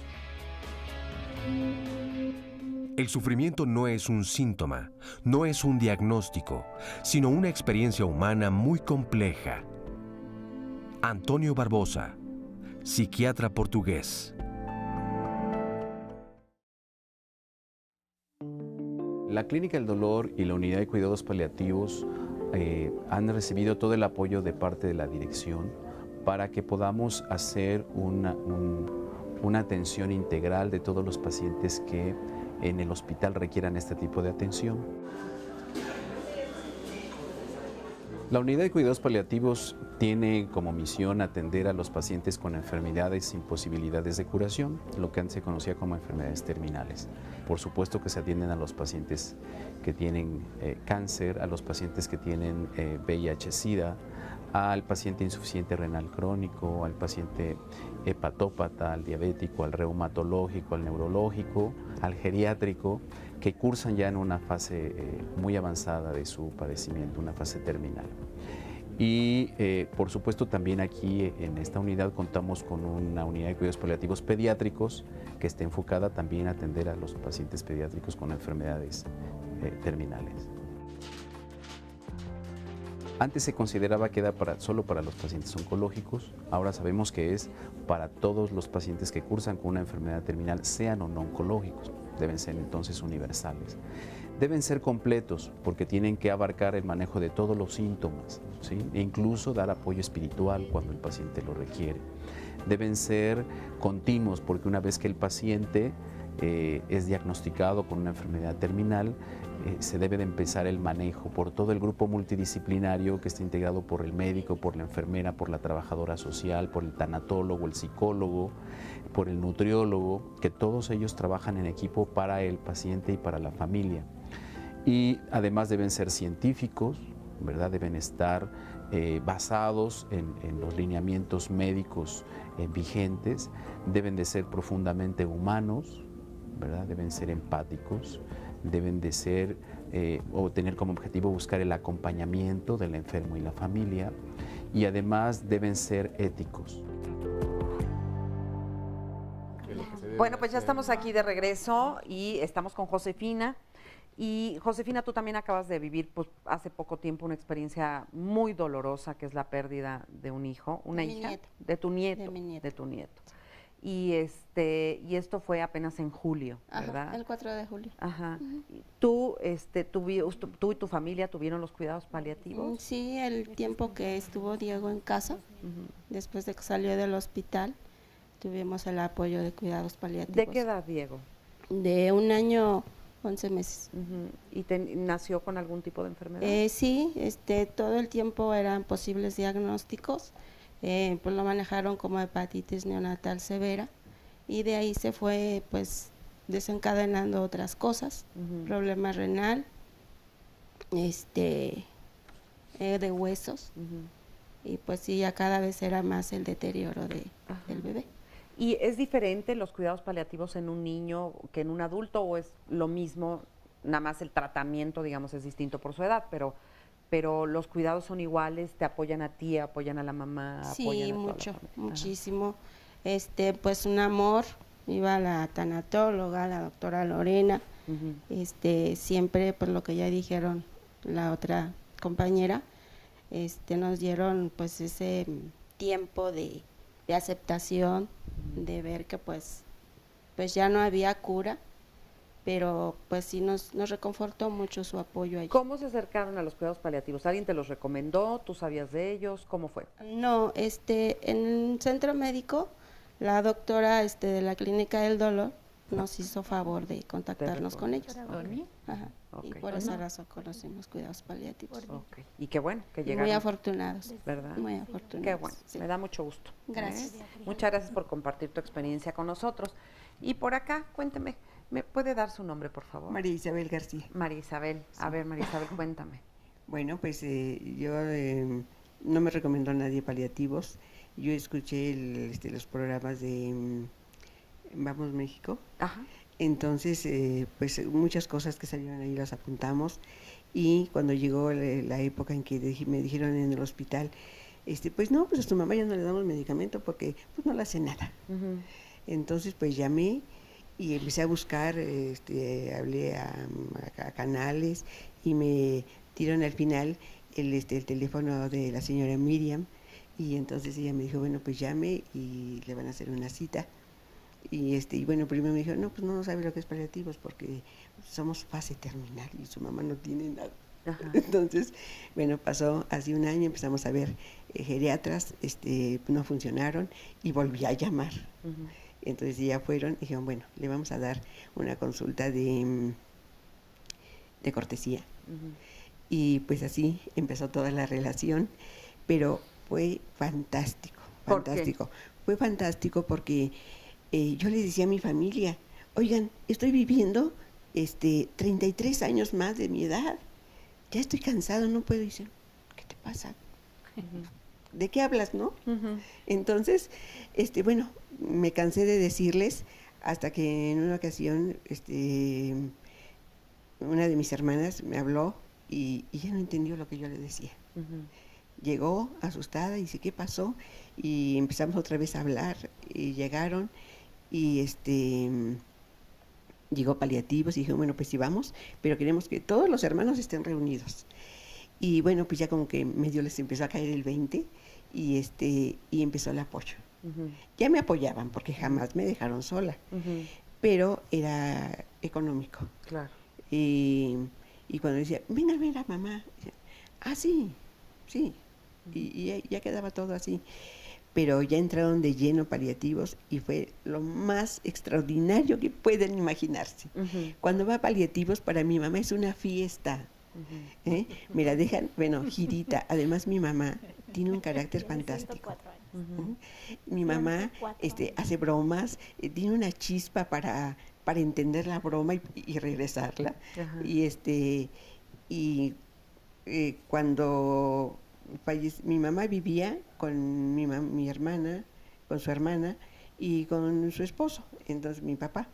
El sufrimiento no es un síntoma, no es un diagnóstico, sino una experiencia humana muy compleja. Antonio Barbosa, psiquiatra portugués. La Clínica del Dolor y la Unidad de Cuidados Paliativos han recibido todo el apoyo de parte de la dirección para que podamos hacer una atención integral de todos los pacientes que en el hospital requieran este tipo de atención. La Unidad de Cuidados Paliativos tiene como misión atender a los pacientes con enfermedades sin posibilidades de curación, lo que antes se conocía como enfermedades terminales. Por supuesto que se atienden a los pacientes que tienen cáncer, a los pacientes que tienen VIH-Sida, al paciente insuficiente renal crónico, al paciente hepatópata, al diabético, al reumatológico, al neurológico, al geriátrico, que cursan ya en una fase muy avanzada de su padecimiento, una fase terminal. Y por supuesto también aquí en esta unidad contamos con una unidad de cuidados paliativos pediátricos que está enfocada también a atender a los pacientes pediátricos con enfermedades terminales. Antes se consideraba que era solo para los pacientes oncológicos, ahora sabemos que es para todos los pacientes que cursan con una enfermedad terminal, sean o no oncológicos, deben ser entonces universales. Deben ser completos porque tienen que abarcar el manejo de todos los síntomas, ¿sí? E incluso dar apoyo espiritual cuando el paciente lo requiere. Deben ser continuos porque una vez que el paciente es diagnosticado con una enfermedad terminal, se debe de empezar el manejo por todo el grupo multidisciplinario que está integrado por el médico, por la enfermera, por la trabajadora social, por el tanatólogo, el psicólogo, por el nutriólogo, que todos ellos trabajan en equipo para el paciente y para la familia. Y además deben ser científicos, ¿verdad? Deben estar basados en los lineamientos médicos vigentes, deben de ser profundamente humanos, ¿verdad? Deben ser empáticos, deben de ser o tener como objetivo buscar el acompañamiento del enfermo y la familia, y además deben ser éticos. Bueno, pues ya estamos aquí de regreso y estamos con Josefina. Y Josefina, tú también acabas de vivir pues, hace poco tiempo una experiencia muy dolorosa, que es la pérdida de un hijo, una hija, de tu nieto, de tu nieto. Y esto fue apenas en julio, ¿verdad? Ajá, el 4 de julio. Ajá. ¿Tú y tu familia tuvieron los cuidados paliativos? Sí, el tiempo que estuvo Diego en casa, después de que salió del hospital, tuvimos el apoyo de cuidados paliativos. ¿De qué edad, Diego? De 1 año, 11 meses. ¿Y nació con algún tipo de enfermedad? Sí, todo el tiempo eran posibles diagnósticos, pues lo manejaron como hepatitis neonatal severa y de ahí se fue pues desencadenando otras cosas, problema renal, de huesos, y pues sí, ya cada vez era más el deterioro del bebé. ¿Y es diferente los cuidados paliativos en un niño que en un adulto o es lo mismo, nada más el tratamiento, digamos, es distinto por su edad, pero los cuidados son iguales, te apoyan a ti, apoyan a la mamá? Sí, mucho, muchísimo. Pues un amor, iba la tanatóloga, la doctora Lorena, siempre, pues lo que ya dijeron la otra compañera, nos dieron pues ese tiempo de aceptación, de ver que pues ya no había cura, pero pues sí nos reconfortó mucho su apoyo ahí. ¿Cómo se acercaron a los cuidados paliativos? ¿Alguien te los recomendó? ¿Tú sabías de ellos? ¿Cómo fue? No, en el centro médico, la doctora de la Clínica del Dolor nos hizo favor de contactarnos con ellos. Ajá. Y por esa razón conocimos cuidados paliativos. Y qué bueno que llegaron. Muy afortunados. ¿Verdad? Muy afortunados. Qué bueno, sí. Me da mucho gusto. Gracias. Muchas gracias por compartir tu experiencia con nosotros. Y por acá, cuénteme, ¿me puede dar su nombre, por favor? María Isabel García. María Isabel. A ver, María Isabel, cuéntame. Bueno, pues yo no me recomendó a nadie paliativos. Yo escuché los programas de Vamos México. Ajá. Entonces, pues muchas cosas que salieron ahí las apuntamos, y cuando llegó la época en que me dijeron en el hospital, pues no, pues a tu mamá ya no le damos medicamento porque pues no le hace nada. Entonces, pues llamé y empecé a buscar, hablé a canales y me dieron al final el teléfono de la señora Miriam, y entonces ella me dijo, bueno, pues llame y le van a hacer una cita. Y bueno, primero me dijo, no, pues no sabe lo que es paliativos porque somos fase terminal y su mamá no tiene nada. Ajá. Entonces, bueno, pasó hace 1 año, empezamos a ver geriatras, no funcionaron y volví a llamar. Entonces ya fueron y dijeron, bueno, le vamos a dar una consulta de cortesía. Y pues así empezó toda la relación, pero fue fantástico, fantástico. Fue fantástico porque yo le decía a mi familia, oigan, estoy viviendo 33 años más de mi edad, ya estoy cansado, no puedo. Y dicen, ¿qué te pasa? ¿De qué hablas, no? Entonces, bueno, me cansé de decirles, hasta que en una ocasión, una de mis hermanas me habló y ya no entendió lo que yo le decía. Llegó asustada y dice, ¿qué pasó? Y empezamos otra vez a hablar y llegaron y llegó paliativos y dije, bueno, pues sí vamos, pero queremos que todos los hermanos estén reunidos. Y bueno, pues ya como que medio les empezó a caer el 20 y empezó el apoyo. Ya me apoyaban porque jamás me dejaron sola, pero era económico. Claro. Y cuando decía, mira, mamá, sí, y ya quedaba todo así. Pero ya entraron de lleno paliativos y fue lo más extraordinario que pueden imaginarse. Cuando va a paliativos, para mi mamá es una fiesta. Me la dejan, bueno, girita. Además, mi mamá tiene un carácter fantástico. Mi mamá hace bromas, tiene una chispa para entender la broma y regresarla. Cuando mi mamá vivía con mi hermana, con su hermana y con su esposo, entonces mi papá.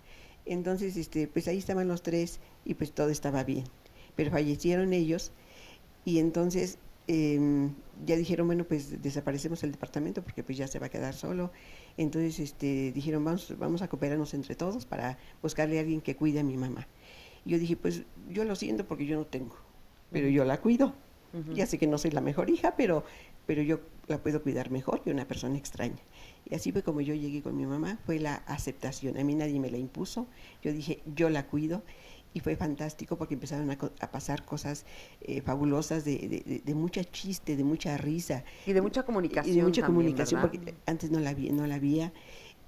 Entonces, pues ahí estaban los tres y pues todo estaba bien. Pero fallecieron ellos y entonces ya dijeron, bueno, pues desaparecemos el departamento porque pues ya se va a quedar solo. Entonces dijeron, vamos a cooperarnos entre todos para buscarle a alguien que cuide a mi mamá. Y yo dije, pues yo lo siento porque yo no tengo, pero yo la cuido. Ya sé que no soy la mejor hija, pero yo la puedo cuidar mejor que una persona extraña. Y así fue como yo llegué con mi mamá, fue la aceptación. A mí nadie me la impuso, yo dije, yo la cuido. Y fue fantástico porque empezaron a pasar cosas fabulosas de mucha chiste, de mucha risa. Y de mucha comunicación. Y de mucha también, comunicación, ¿verdad? porque antes no la había.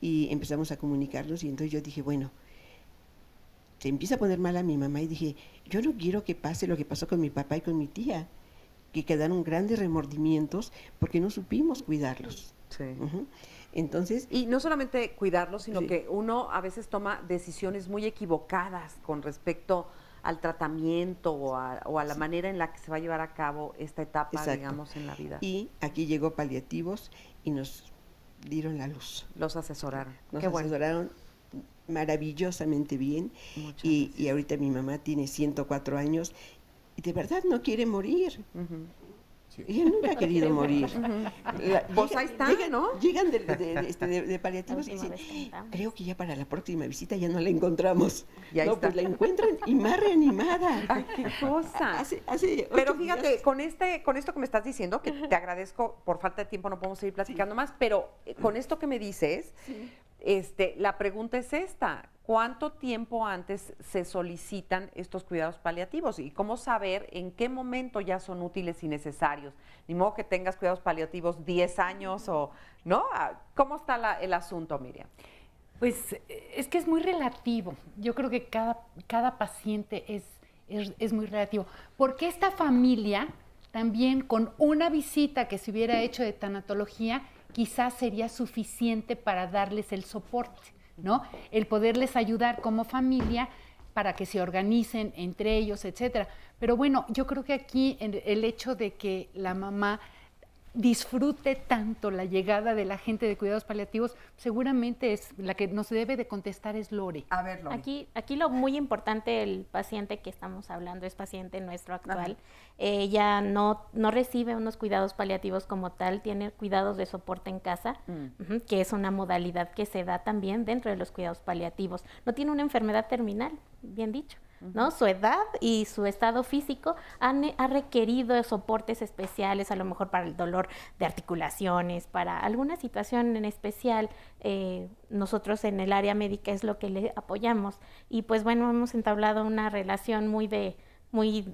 y empezamos a comunicarnos y entonces yo dije, bueno, se empieza a poner mal a mi mamá y dije, yo no quiero que pase lo que pasó con mi papá y con mi tía, que quedaron grandes remordimientos porque no supimos cuidarlos. Sí. Entonces, y no solamente cuidarlos, sino que uno a veces toma decisiones muy equivocadas con respecto al tratamiento o a la manera en la que se va a llevar a cabo esta etapa, digamos, en la vida. Y aquí llegó Paliativos y nos dieron la luz. Los asesoraron. Nos Qué bueno. asesoraron maravillosamente bien y ahorita mi mamá tiene 104 años y de verdad no quiere morir. Ella nunca ha querido morir. Pues ahí está, ¿no? Llegan de Paliativos y dicen, creo que ya para la próxima visita ya no la encontramos. Y ahí está. Pues la encuentran y más reanimada. Ay, qué cosa. Pero fíjate, con esto que me estás diciendo, que te agradezco, por falta de tiempo no podemos seguir platicando más, pero con esto que me dices, la pregunta es esta: ¿cuánto tiempo antes se solicitan estos cuidados paliativos? ¿Y cómo saber en qué momento ya son útiles y necesarios? Ni modo que tengas cuidados paliativos 10 años o, ¿no? ¿Cómo está el asunto, Miriam? Pues es que es muy relativo. Yo creo que cada paciente es muy relativo. Porque esta familia también con una visita que se hubiera hecho de tanatología quizás sería suficiente para darles el soporte, ¿no? El poderles ayudar como familia para que se organicen entre ellos, etcétera. Pero bueno, yo creo que aquí el hecho de que la mamá disfrute tanto la llegada de la gente de cuidados paliativos, seguramente es la que nos debe de contestar es Lore. A ver, Lore. Aquí lo muy importante, el paciente que estamos hablando es paciente nuestro actual. Ella no recibe unos cuidados paliativos como tal, tiene cuidados de soporte en casa, que es una modalidad que se da también dentro de los cuidados paliativos. No tiene una enfermedad terminal, bien dicho, ¿no? Su edad y su estado físico ha requerido soportes especiales, a lo mejor para el dolor de articulaciones, para alguna situación en especial. Nosotros en el área médica es lo que le apoyamos. Y pues bueno, hemos entablado una relación muy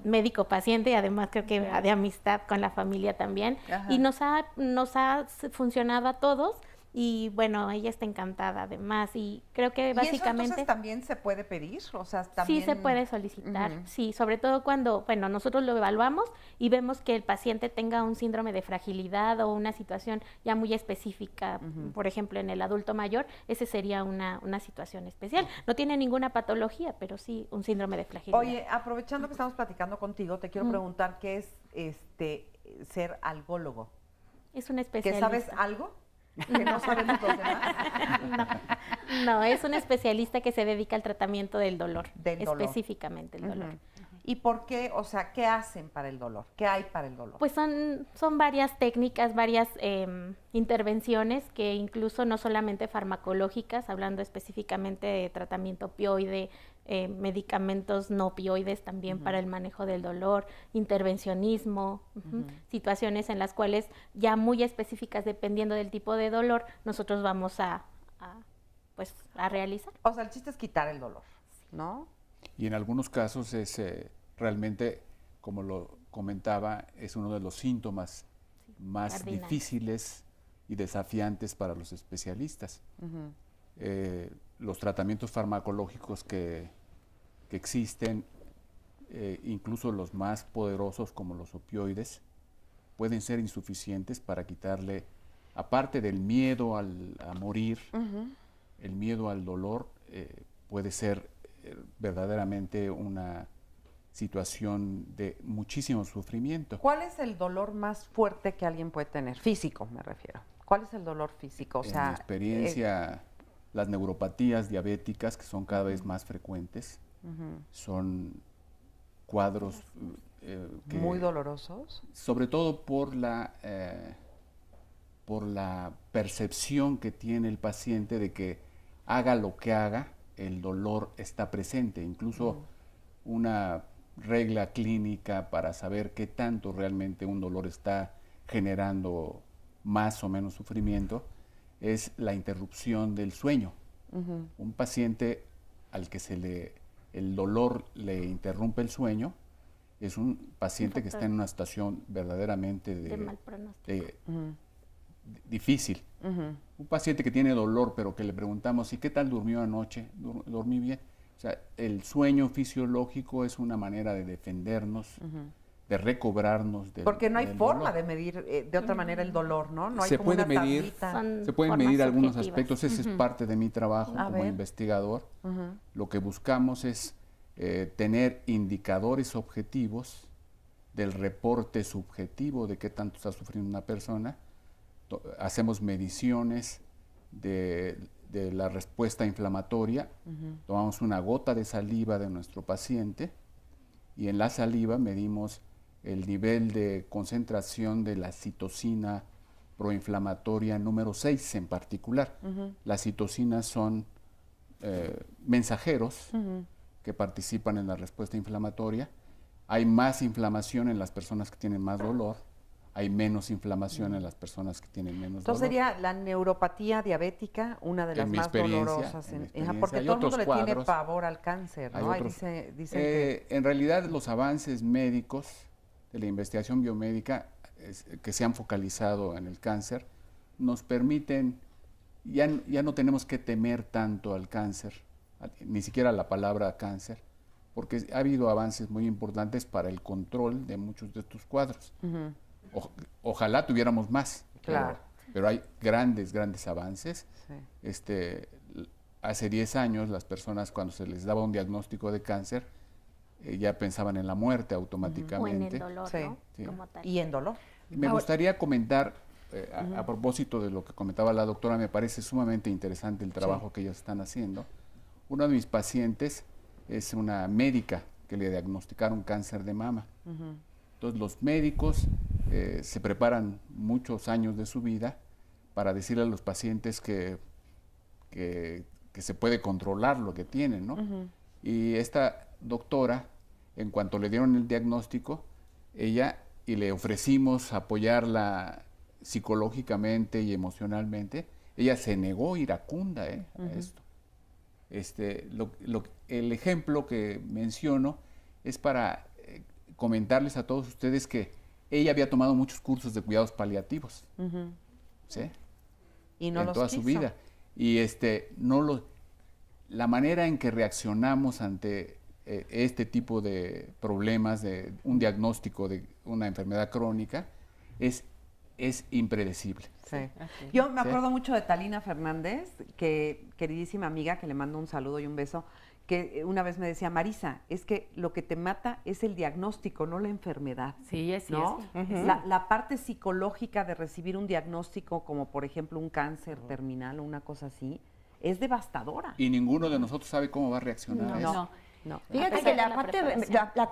médico-paciente y además creo que de amistad con la familia también. Y nos ha funcionado a todos. Y bueno, ella está encantada además y creo que básicamente... ¿Y eso entonces también se puede pedir? O sea, también... Sí se puede solicitar, sí, sobre todo cuando, bueno, nosotros lo evaluamos y vemos que el paciente tenga un síndrome de fragilidad o una situación ya muy específica, por ejemplo, en el adulto mayor, ese sería una situación especial. No tiene ninguna patología, pero sí un síndrome de fragilidad. Oye, aprovechando que estamos platicando contigo, te quiero preguntar qué es ser algólogo. Es un especialista. ¿Que sabes algo? ¿Que no sabemos los demás? No, es un especialista que se dedica al tratamiento del dolor, específicamente el dolor. ¿Y por qué? O sea, ¿qué hacen para el dolor? ¿Qué hay para el dolor? Pues son varias técnicas, varias intervenciones que incluso no solamente farmacológicas, hablando específicamente de tratamiento opioide, medicamentos no opioides también para el manejo del dolor, intervencionismo, situaciones en las cuales ya muy específicas dependiendo del tipo de dolor, nosotros vamos a realizar. O sea, el chiste es quitar el dolor, ¿no? Y en algunos casos es realmente, como lo comentaba, es uno de los síntomas más difíciles y desafiantes para los especialistas. Los tratamientos farmacológicos que existen, incluso los más poderosos como los opioides, pueden ser insuficientes para quitarle, aparte del miedo a morir, el miedo al dolor puede ser verdaderamente una situación de muchísimo sufrimiento. ¿Cuál es el dolor más fuerte que alguien puede tener? Físico, me refiero. ¿Cuál es el dolor físico? O sea, en mi experiencia, las neuropatías diabéticas, que son cada vez más frecuentes, son cuadros muy dolorosos. Sobre todo por la percepción que tiene el paciente de que haga lo que haga, el dolor está presente. Incluso una regla clínica para saber qué tanto realmente un dolor está generando más o menos sufrimiento es la interrupción del sueño. Un paciente al que el dolor le interrumpe el sueño es un paciente que está en una situación verdaderamente de difícil. Un paciente que tiene dolor, pero que le preguntamos, ¿y qué tal durmió anoche? ¿Dormí bien? O sea, el sueño fisiológico es una manera de defendernos, de recobrarnos del Porque no hay del forma dolor. de medir de otra manera el dolor, ¿no? No hay Se como puede una medir, tablita. se pueden medir algunos aspectos, ese es parte de mi trabajo A como ver. investigador. Lo que buscamos es tener indicadores objetivos del reporte subjetivo de qué tanto está sufriendo una persona. Hacemos mediciones de la respuesta inflamatoria, tomamos una gota de saliva de nuestro paciente y en la saliva medimos el nivel de concentración de la citocina proinflamatoria número 6 en particular. Las citocinas son mensajeros que participan en la respuesta inflamatoria. Hay más inflamación en las personas que tienen más dolor, hay menos inflamación en las personas que tienen menos Entonces dolor. sería la neuropatía diabética una de las mi más experiencia, dolorosas. en mi Porque experiencia. Hay todo el mundo otros le tiene cuadros. pavor al cáncer, Hay ¿no? Ahí otros. dicen que... En realidad los avances médicos de la investigación biomédica que se han focalizado en el cáncer nos permiten, ya no tenemos que temer tanto al cáncer, ni siquiera la palabra cáncer, porque ha habido avances muy importantes para el control de muchos de estos cuadros. Ojalá tuviéramos más, Claro. pero hay grandes avances. Sí. Hace 10 años las personas cuando se les daba un diagnóstico de cáncer ya pensaban en la muerte automáticamente. O en el dolor, ¿no? Sí. Como tal. Y en dolor. Me gustaría comentar, a propósito de lo que comentaba la doctora, me parece sumamente interesante el trabajo que ellos están haciendo. Uno de mis pacientes es una médica que le diagnosticaron cáncer de mama. Entonces los médicos se preparan muchos años de su vida para decirle a los pacientes que se puede controlar lo que tienen, ¿no? Y esta doctora, en cuanto le dieron el diagnóstico, y le ofrecimos apoyarla psicológicamente y emocionalmente, ella se negó iracunda a esto. El ejemplo que menciono es para comentarles a todos ustedes que ella había tomado muchos cursos de cuidados paliativos, ¿sí? Y no en los toda su quiso. vida. Y la manera en que reaccionamos ante este tipo de problemas, de un diagnóstico de una enfermedad crónica, es impredecible. Sí. Yo me acuerdo mucho de Talina Fernández, que queridísima amiga, que le mando un saludo y un beso, que una vez me decía, Marisa, es que lo que te mata es el diagnóstico, no la enfermedad. Sí, así ¿no? es. La parte psicológica de recibir un diagnóstico como, por ejemplo, un cáncer terminal o una cosa así, es devastadora. Y ninguno de nosotros sabe cómo va a reaccionar a eso. No. Fíjate que la parte,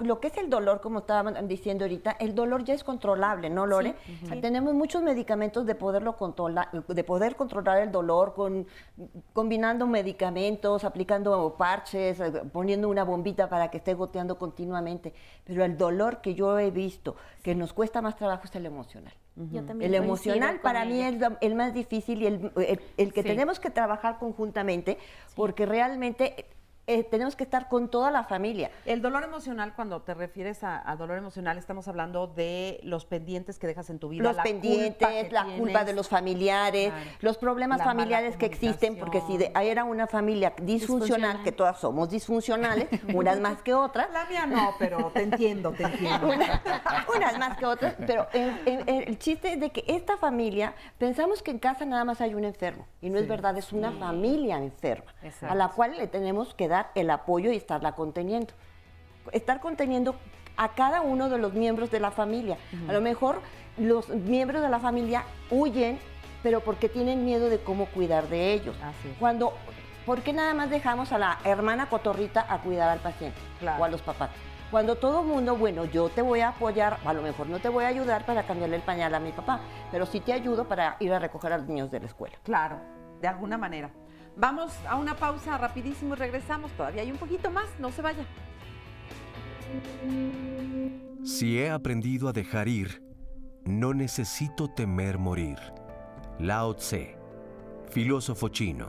lo que es el dolor, como estaban diciendo ahorita, el dolor ya es controlable, ¿no, Lore? Sí. Tenemos muchos medicamentos de poderlo controlar, de poder controlar el dolor, combinando medicamentos, aplicando parches, poniendo una bombita para que esté goteando continuamente. Pero el dolor que yo he visto que nos cuesta más trabajo es el emocional. Yo también El coincido emocional con para mí ella. es el más difícil y el que Sí. tenemos que trabajar conjuntamente, porque realmente tenemos que estar con toda la familia. El dolor emocional, cuando te refieres a dolor emocional, estamos hablando de los pendientes que dejas en tu vida. Los la pendientes, culpa que la culpa tienes. de los familiares, Claro. los problemas La familiares mala que existen, porque si era una familia disfuncional, que todas somos disfuncionales, unas más que otras. La mía no, pero te entiendo. Unas más que otras, pero el chiste es de que esta familia, pensamos que en casa nada más hay un enfermo, y no es verdad, es una familia enferma, Exacto. a la cual le tenemos que dar el apoyo y estarla conteniendo. Estar conteniendo a cada uno de los miembros de la familia. A lo mejor los miembros de la familia huyen, pero porque tienen miedo de cómo cuidar de ellos. ¿Por qué nada más dejamos a la hermana cotorrita a cuidar al paciente o a los papás? Cuando todo el mundo, bueno, yo te voy a apoyar, a lo mejor no te voy a ayudar para cambiarle el pañal a mi papá, pero sí te ayudo para ir a recoger a los niños de la escuela. Claro, de alguna manera. Vamos a una pausa rapidísimo y regresamos. Todavía hay un poquito más, no se vaya. Si he aprendido a dejar ir, no necesito temer morir. Lao Tse, filósofo chino.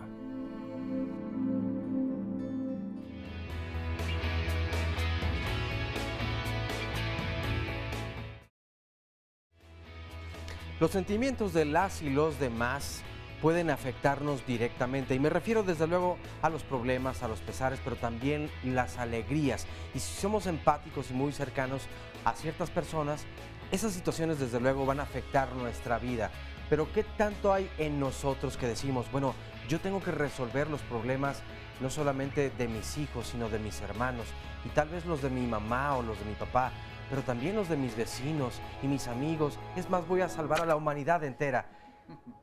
Los sentimientos de las y los demás pueden afectarnos directamente, y me refiero desde luego a los problemas, a los pesares, pero también las alegrías. Y si somos empáticos y muy cercanos a ciertas personas, esas situaciones desde luego van a afectar nuestra vida. Pero ¿qué tanto hay en nosotros que decimos, bueno, yo tengo que resolver los problemas no solamente de mis hijos, sino de mis hermanos, y tal vez los de mi mamá o los de mi papá, pero también los de mis vecinos y mis amigos? Es más, voy a salvar a la humanidad entera.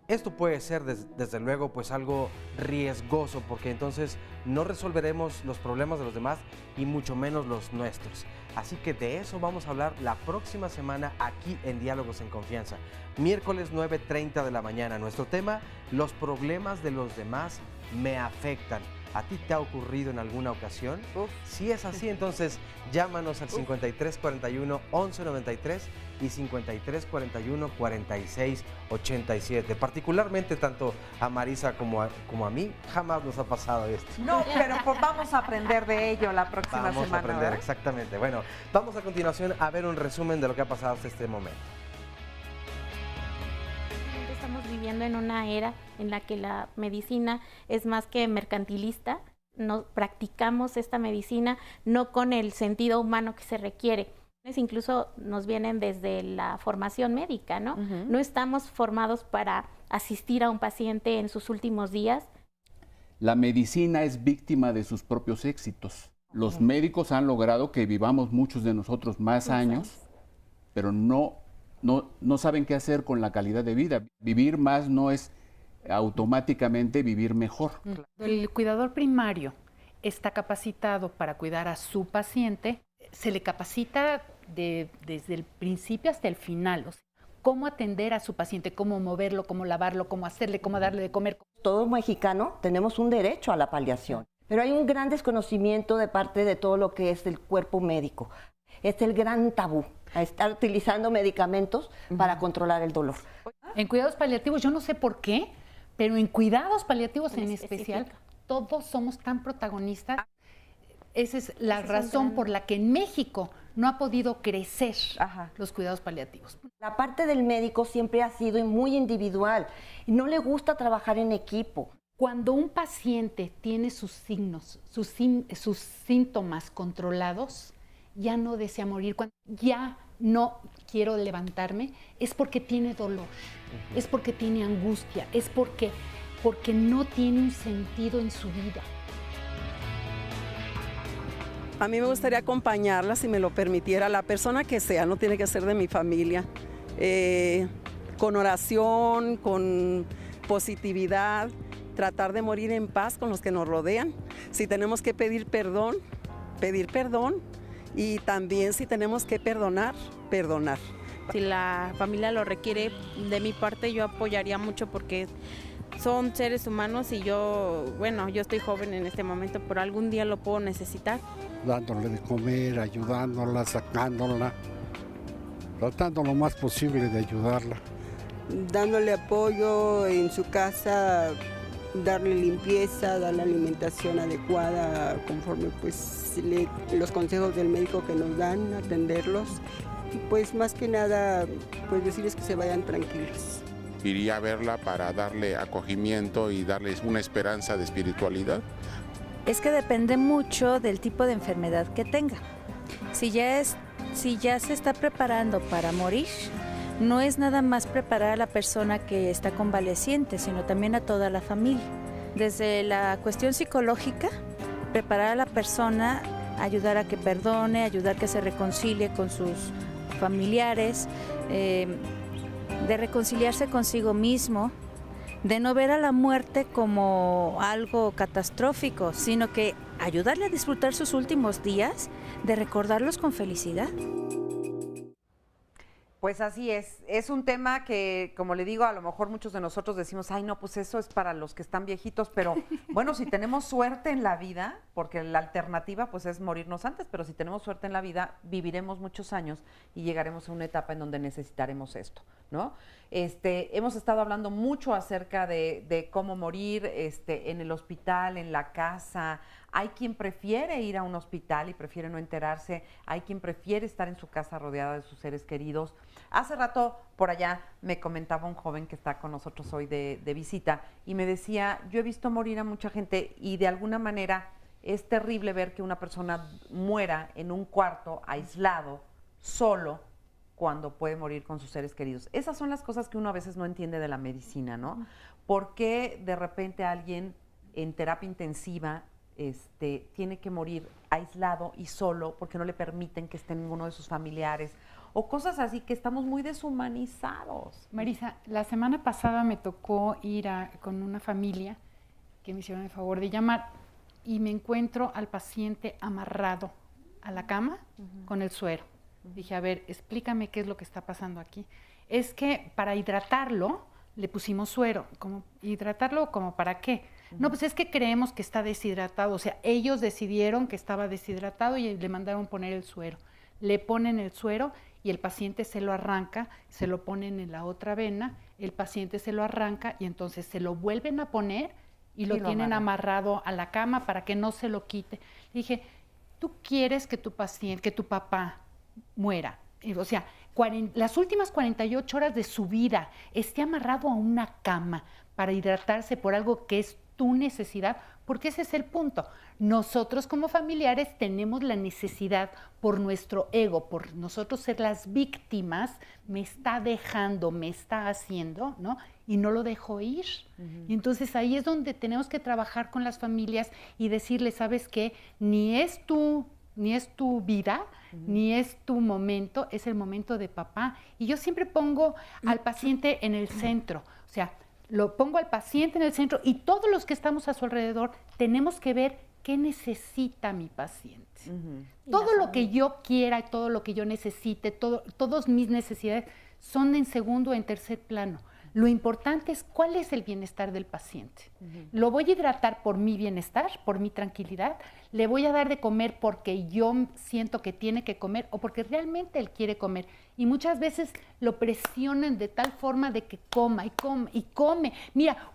Esto puede ser desde luego pues algo riesgoso, porque entonces no resolveremos los problemas de los demás y mucho menos los nuestros. Así que de eso vamos a hablar la próxima semana aquí en Diálogos en Confianza, miércoles 9:30 de la mañana. Nuestro tema, los problemas de los demás me afectan. ¿A ti te ha ocurrido en alguna ocasión? Si es así, entonces llámanos al 5341-1193 y 5341-4687. Particularmente tanto a Marisa como a mí, jamás nos ha pasado esto. No, pero pues vamos a aprender de ello la próxima semana. Vamos a aprender, ¿verdad? exactamente. Bueno, vamos a continuación a ver un resumen de lo que ha pasado hasta este momento. Estamos viviendo en una era en la que la medicina es más que mercantilista. No practicamos esta medicina no con el sentido humano que se requiere. Incluso nos vienen desde la formación médica, ¿no? No estamos formados para asistir a un paciente en sus últimos días. La medicina es víctima de sus propios éxitos. Los médicos han logrado que vivamos muchos de nosotros más años, pero no saben qué hacer con la calidad de vida. Vivir más no es automáticamente vivir mejor. El cuidador primario está capacitado para cuidar a su paciente, se le capacita desde el principio hasta el final. O sea, cómo atender a su paciente, cómo moverlo, cómo lavarlo, cómo hacerle, cómo darle de comer. Todo mexicano tenemos un derecho a la paliación, pero hay un gran desconocimiento de parte de todo lo que es el cuerpo médico. Es el gran tabú, a estar utilizando medicamentos para controlar el dolor. En cuidados paliativos, yo no sé por qué, pero en cuidados paliativos en especial, todos somos tan protagonistas. Esa es la razón por la que en México no ha podido crecer los cuidados paliativos. La parte del médico siempre ha sido muy individual y no le gusta trabajar en equipo. Cuando un paciente tiene sus signos, sus síntomas controlados, ya no desea morir, cuando ya no quiero levantarme, es porque tiene dolor, es porque tiene angustia, es porque no tiene un sentido en su vida. A mí me gustaría acompañarla, si me lo permitiera, la persona que sea, no tiene que ser de mi familia, con oración, con positividad, tratar de morir en paz con los que nos rodean. Si tenemos que pedir perdón, y también si tenemos que perdonar. Si la familia lo requiere, de mi parte yo apoyaría mucho porque son seres humanos y yo estoy joven en este momento, pero algún día lo puedo necesitar. Dándole de comer, ayudándola, sacándola, tratando lo más posible de ayudarla. Dándole apoyo en su casa, darle limpieza, darle alimentación adecuada conforme pues los consejos del médico que nos dan, atenderlos y pues más que nada pues decirles que se vayan tranquilos. Iría a verla para darle acogimiento y darles una esperanza de espiritualidad. Es que depende mucho del tipo de enfermedad que tenga. Si ya se está preparando para morir, no es nada más preparar a la persona que está convaleciente, sino también a toda la familia. Desde la cuestión psicológica, preparar a la persona, ayudar a que perdone, ayudar a que se reconcilie con sus familiares, de reconciliarse consigo mismo, de no ver a la muerte como algo catastrófico, sino que ayudarle a disfrutar sus últimos días, de recordarlos con felicidad. Pues así es un tema que, como le digo, a lo mejor muchos de nosotros decimos, ay no, pues eso es para los que están viejitos, pero bueno, si tenemos suerte en la vida, porque la alternativa pues es morirnos antes, pero si tenemos suerte en la vida, viviremos muchos años y llegaremos a una etapa en donde necesitaremos esto. ¿no? Hemos estado hablando mucho acerca de cómo morir en el hospital, en la casa. Hay quien prefiere ir a un hospital y prefiere no enterarse. Hay quien prefiere estar en su casa rodeada de sus seres queridos. Hace rato por allá me comentaba un joven que está con nosotros hoy de visita y me decía, yo he visto morir a mucha gente y de alguna manera es terrible ver que una persona muera en un cuarto aislado, solo, cuando puede morir con sus seres queridos. Esas son las cosas que uno a veces no entiende de la medicina, ¿no? ¿Por qué de repente alguien en terapia intensiva tiene que morir aislado y solo porque no le permiten que esté ninguno de sus familiares? O cosas así, que estamos muy deshumanizados. Marisa, la semana pasada me tocó ir con una familia que me hicieron el favor de llamar y me encuentro al paciente amarrado a la cama con el suero. Dije, a ver, explícame qué es lo que está pasando aquí. Es que para hidratarlo le pusimos suero. ¿Hidratarlo como para qué? No, pues es que creemos que está deshidratado. O sea, ellos decidieron que estaba deshidratado y le mandaron poner el suero. Le ponen el suero y el paciente se lo arranca, se lo ponen en la otra vena, el paciente se lo arranca y entonces se lo vuelven a poner y lo tienen amarrado a la cama para que no se lo quite. Dije, ¿tú quieres que tu papá muera? O sea, las últimas 48 horas de su vida esté amarrado a una cama para hidratarse por algo que es tu necesidad, porque ese es el punto. Nosotros como familiares tenemos la necesidad por nuestro ego, por nosotros ser las víctimas, me está dejando, me está haciendo, ¿no? Y no lo dejo ir. Y entonces ahí es donde tenemos que trabajar con las familias y decirles, ¿sabes qué? Ni es tu vida, ni es tu momento, es el momento de papá. Y yo siempre pongo al paciente en el centro, o sea, lo pongo al paciente en el centro y todos los que estamos a su alrededor tenemos que ver qué necesita mi paciente. Todo lo que yo quiera, todo lo que yo necesite, todas mis necesidades son en segundo o en tercer plano. Lo importante es cuál es el bienestar del paciente. Lo voy a hidratar por mi bienestar, por mi tranquilidad. Le voy a dar de comer porque yo siento que tiene que comer o porque realmente él quiere comer. Y muchas veces lo presionan de tal forma de que coma y come y come. Mira,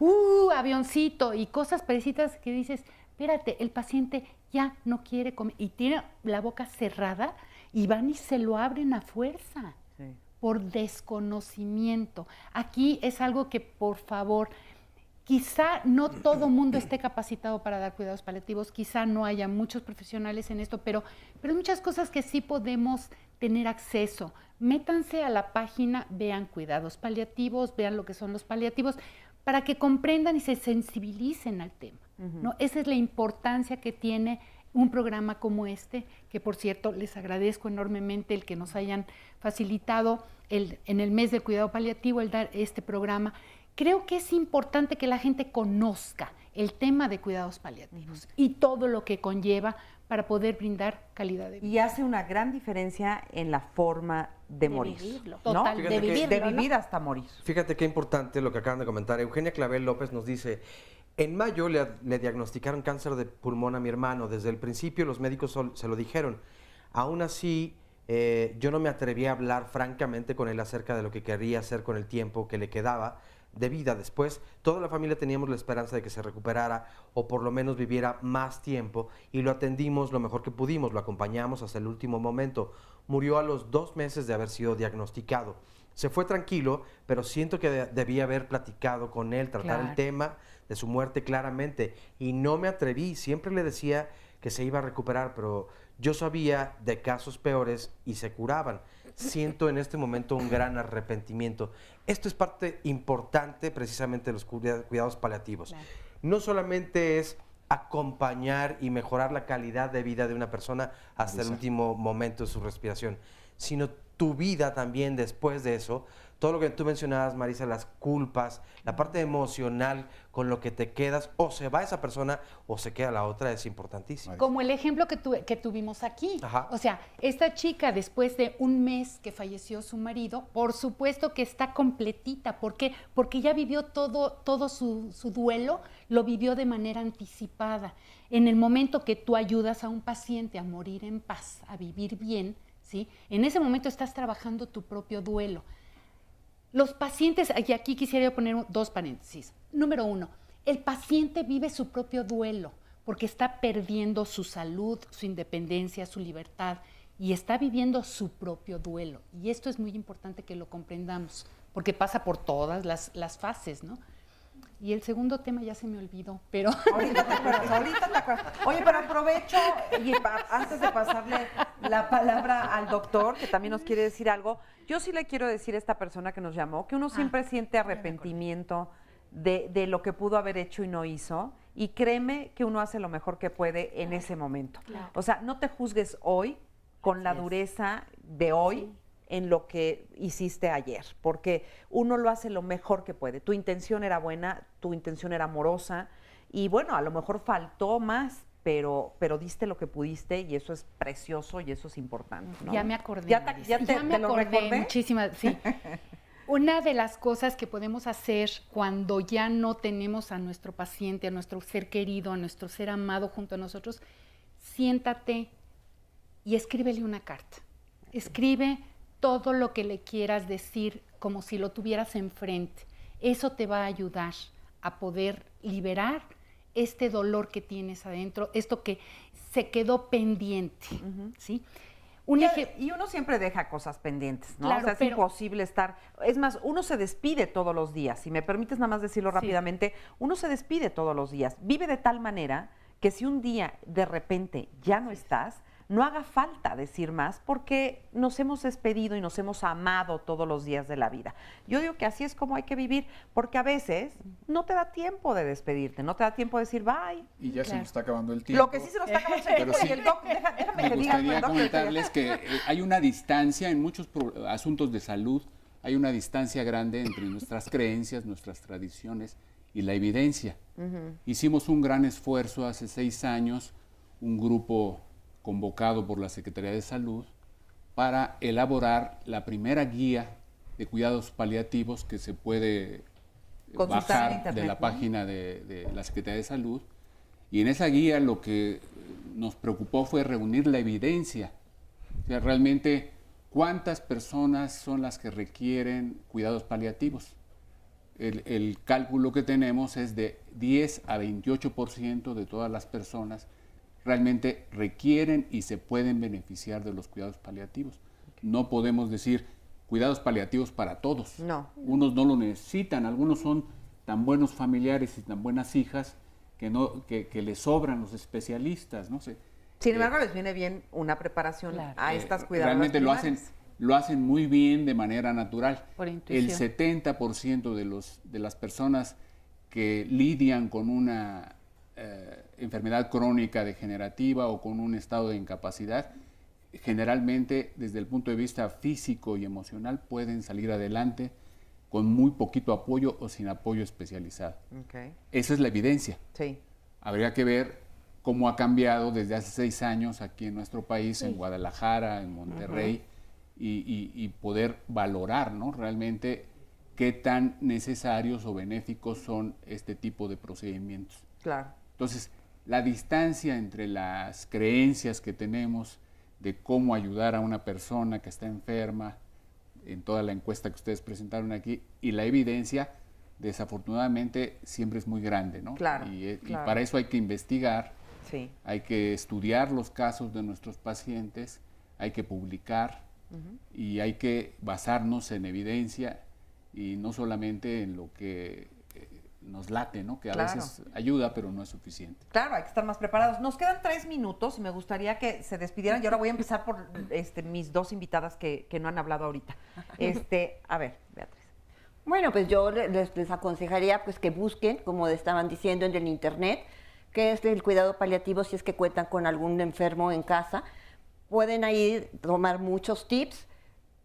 avioncito y cosas parecidas que dices, espérate, el paciente ya no quiere comer y tiene la boca cerrada y van y se lo abren a fuerza. Por desconocimiento. Aquí es algo que, por favor, quizá no todo mundo esté capacitado para dar cuidados paliativos, quizá no haya muchos profesionales en esto, pero hay muchas cosas que sí podemos tener acceso. Métanse a la página, vean cuidados paliativos, vean lo que son los paliativos, para que comprendan y se sensibilicen al tema, ¿no? Esa es la importancia que tiene un programa como este, que por cierto les agradezco enormemente el que nos hayan facilitado en el mes del cuidado paliativo el dar este programa. Creo que es importante que la gente conozca el tema de cuidados paliativos y todo lo que conlleva para poder brindar calidad de vida. Y hace una gran diferencia en la forma de morir. Vivirlo. ¿no? Total, de vivirlo, de vivir hasta morir. Fíjate qué importante lo que acaban de comentar. Eugenia Clavel López nos dice, en mayo le diagnosticaron cáncer de pulmón a mi hermano. Desde el principio los médicos se lo dijeron. Aún así, yo no me atreví a hablar francamente con él acerca de lo que quería hacer con el tiempo que le quedaba de vida. Después, toda la familia teníamos la esperanza de que se recuperara o por lo menos viviera más tiempo y lo atendimos lo mejor que pudimos, lo acompañamos hasta el último momento. Murió a los 2 meses de haber sido diagnosticado. Se fue tranquilo, pero siento que debía haber platicado con él, tratar el tema de su muerte claramente y no me atreví. Siempre le decía que se iba a recuperar, pero yo sabía de casos peores y se curaban. Siento en este momento un gran arrepentimiento. Esto es parte importante precisamente de los cuidados paliativos. Claro. No solamente es acompañar y mejorar la calidad de vida de una persona hasta el último momento de su respiración, sino tu vida también después de eso. Todo lo que tú mencionabas, Marisa, las culpas, la parte emocional con lo que te quedas, o se va esa persona o se queda la otra, es importantísimo. Como el ejemplo que tuvimos aquí. Ajá. O sea, esta chica después de un mes que falleció su marido, por supuesto que está completita. ¿Por qué? Porque ya vivió todo su duelo, lo vivió de manera anticipada. En el momento que tú ayudas a un paciente a morir en paz, a vivir bien, ¿sí? En ese momento estás trabajando tu propio duelo. Los pacientes, y aquí quisiera yo poner 2 paréntesis. Número 1, el paciente vive su propio duelo porque está perdiendo su salud, su independencia, su libertad y está viviendo su propio duelo. Y esto es muy importante que lo comprendamos porque pasa por todas las fases, ¿no? Y el segundo tema ya se me olvidó, pero... Ahorita te acuerdas. Oye, pero aprovecho, y antes de pasarle la palabra al doctor, que también nos quiere decir algo, yo sí le quiero decir a esta persona que nos llamó, que uno siempre siente arrepentimiento de lo que pudo haber hecho y no hizo, y créeme que uno hace lo mejor que puede en ese momento. Claro. O sea, no te juzgues hoy con la dureza de hoy, en lo que hiciste ayer, porque uno lo hace lo mejor que puede. Tu intención era buena, tu intención era amorosa, y bueno, a lo mejor faltó más, pero diste lo que pudiste, y eso es precioso y eso es importante, ¿no? Ya me acordé. ¿Ya me lo acordé recordé? muchísimas, sí. Una de las cosas que podemos hacer cuando ya no tenemos a nuestro paciente, a nuestro ser querido, a nuestro ser amado junto a nosotros, siéntate y escríbele una carta. Escribe todo lo que le quieras decir como si lo tuvieras enfrente. Eso te va a ayudar a poder liberar este dolor que tienes adentro, esto que se quedó pendiente, ¿sí? Y uno siempre deja cosas pendientes, ¿no? Claro, o sea, es imposible estar... Es más, uno se despide todos los días. Si me permites nada más decirlo rápidamente, uno se despide todos los días. Vive de tal manera que si un día de repente ya no estás, no haga falta decir más porque nos hemos despedido y nos hemos amado todos los días de la vida. Yo digo que así es como hay que vivir, porque a veces no te da tiempo de despedirte, no te da tiempo de decir bye. Y ya se nos está acabando el tiempo. Lo que sí se nos está acabando el tiempo, sí, y el doc, déjame que diga. Me gustaría comentarles que hay una distancia en muchos asuntos de salud, hay una distancia grande entre nuestras creencias, nuestras tradiciones y la evidencia. Hicimos un gran esfuerzo hace 6 años, un grupo convocado por la Secretaría de Salud para elaborar la primera guía de cuidados paliativos que se puede bajar de la página de la Secretaría de Salud. Y en esa guía lo que nos preocupó fue reunir la evidencia. O sea, realmente, ¿cuántas personas son las que requieren cuidados paliativos? El cálculo que tenemos es de 10 a 28% de todas las personas realmente requieren y se pueden beneficiar de los cuidados paliativos. No podemos decir cuidados paliativos para todos. No. Unos no lo necesitan, algunos son tan buenos familiares y tan buenas hijas que les sobran los especialistas, no sé. Sin embargo, les viene bien una preparación a estas cuidadoras realmente primarias. lo hacen muy bien de manera natural. Por intuición. El 70% de las personas que lidian con una enfermedad crónica degenerativa o con un estado de incapacidad, generalmente desde el punto de vista físico y emocional pueden salir adelante con muy poquito apoyo o sin apoyo especializado. Okay. Esa es la evidencia. Sí. Habría que ver cómo ha cambiado desde hace 6 años aquí en nuestro país, en Guadalajara, en Monterrey, y poder valorar, ¿no?, realmente qué tan necesarios o benéficos son este tipo de procedimientos. Claro. Entonces, la distancia entre las creencias que tenemos de cómo ayudar a una persona que está enferma, en toda la encuesta que ustedes presentaron aquí, y la evidencia, desafortunadamente, siempre es muy grande, ¿no? Claro, y claro. para eso hay que investigar, sí, hay que estudiar los casos de nuestros pacientes, hay que publicar y hay que basarnos en evidencia y no solamente en lo que nos late, ¿no? Que a veces ayuda, pero no es suficiente. Claro, hay que estar más preparados. Nos quedan 3 minutos y me gustaría que se despidieran. Y ahora voy a empezar por mis 2 invitadas que no han hablado ahorita. A ver, Beatriz. Bueno, pues yo les aconsejaría pues que busquen, como estaban diciendo en el internet, qué es el cuidado paliativo si es que cuentan con algún enfermo en casa. Pueden ahí tomar muchos tips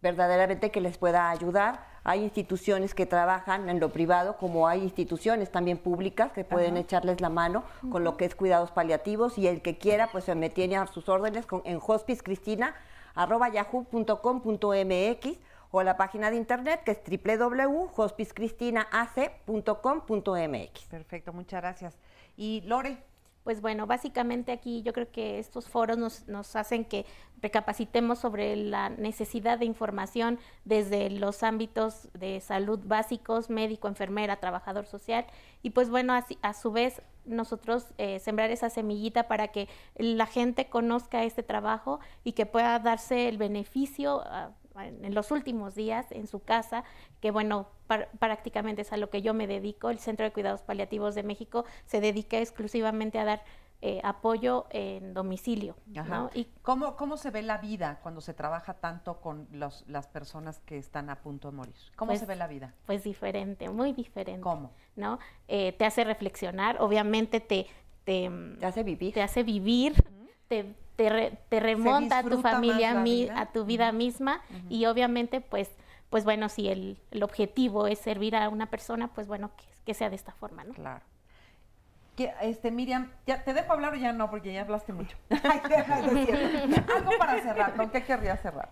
verdaderamente que les pueda ayudar. Hay instituciones que trabajan en lo privado, como hay instituciones también públicas que pueden echarles la mano con lo que es cuidados paliativos, y el que quiera pues me tiene a sus órdenes en hospicecristina@yahoo.com.mx o la página de internet que es www.hospicecristinaac.com.mx. Perfecto, muchas gracias. Y Lore. pues bueno, básicamente aquí yo creo que estos foros nos hacen que recapacitemos sobre la necesidad de información desde los ámbitos de salud básicos, médico, enfermera, trabajador social, y pues bueno, así, a su vez nosotros sembrar esa semillita para que la gente conozca este trabajo y que pueda darse el beneficio en los últimos días en su casa, que bueno, prácticamente es a lo que yo me dedico. El Centro de Cuidados Paliativos de México se dedica exclusivamente a dar apoyo en domicilio. ¿No? ¿Y cómo se ve la vida cuando se trabaja tanto con las personas que están a punto de morir? ¿Cómo se ve la vida? Pues diferente, muy diferente. ¿Cómo? ¿No? Te hace reflexionar, obviamente te hace vivir. Te hace vivir, te remonta a tu familia, a tu vida misma, y obviamente pues bueno, si el objetivo es servir a una persona, pues bueno, que sea de esta forma, ¿no? Claro. Miriam, ¿ya te dejo hablar o ya no? Porque ya hablaste mucho. Algo para cerrar, ¿con qué querrías cerrar?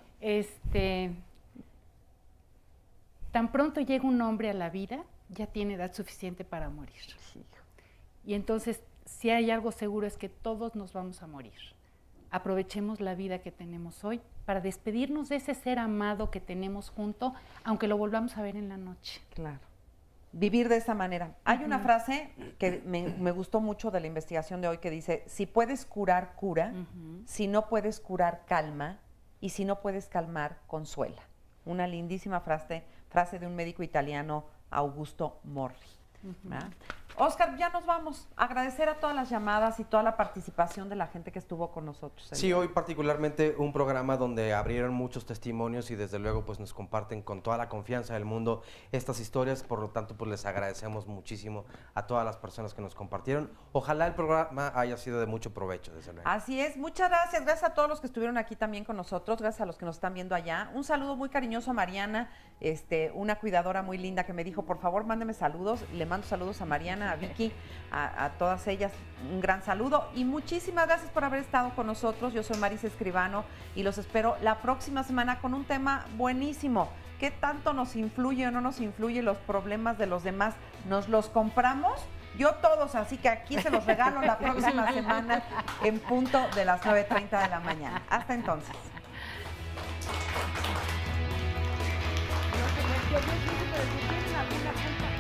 Tan pronto llega un hombre a la vida, ya tiene edad suficiente para morir. Sí. Y entonces, si hay algo seguro es que todos nos vamos a morir. Aprovechemos la vida que tenemos hoy para despedirnos de ese ser amado que tenemos junto, aunque lo volvamos a ver en la noche. Claro. Vivir de esa manera. Hay una frase que me gustó mucho de la investigación de hoy que dice, si puedes curar, cura, si no puedes curar, calma, y si no puedes calmar, consuela. Una lindísima frase de un médico italiano, Augusto Morri. Óscar, ya nos vamos. Agradecer a todas las llamadas y toda la participación de la gente que estuvo con nosotros. Sí, hoy particularmente un programa donde abrieron muchos testimonios y desde luego pues nos comparten con toda la confianza del mundo estas historias, por lo tanto pues les agradecemos muchísimo a todas las personas que nos compartieron. Ojalá el programa haya sido de mucho provecho, desde luego. Así es, muchas gracias. Gracias a todos los que estuvieron aquí también con nosotros, gracias a los que nos están viendo allá. Un saludo muy cariñoso a Mariana, una cuidadora muy linda que me dijo, por favor, mándeme saludos. Le mando saludos a Mariana, a Vicky, a todas ellas, un gran saludo y muchísimas gracias por haber estado con nosotros. Yo soy Marisa Escribano y los espero la próxima semana con un tema buenísimo. ¿Qué tanto nos influye o no nos influye los problemas de los demás? ¿Nos los compramos? Yo todos, así que aquí se los regalo la próxima semana en punto de las 9:30 de la mañana. Hasta entonces. No,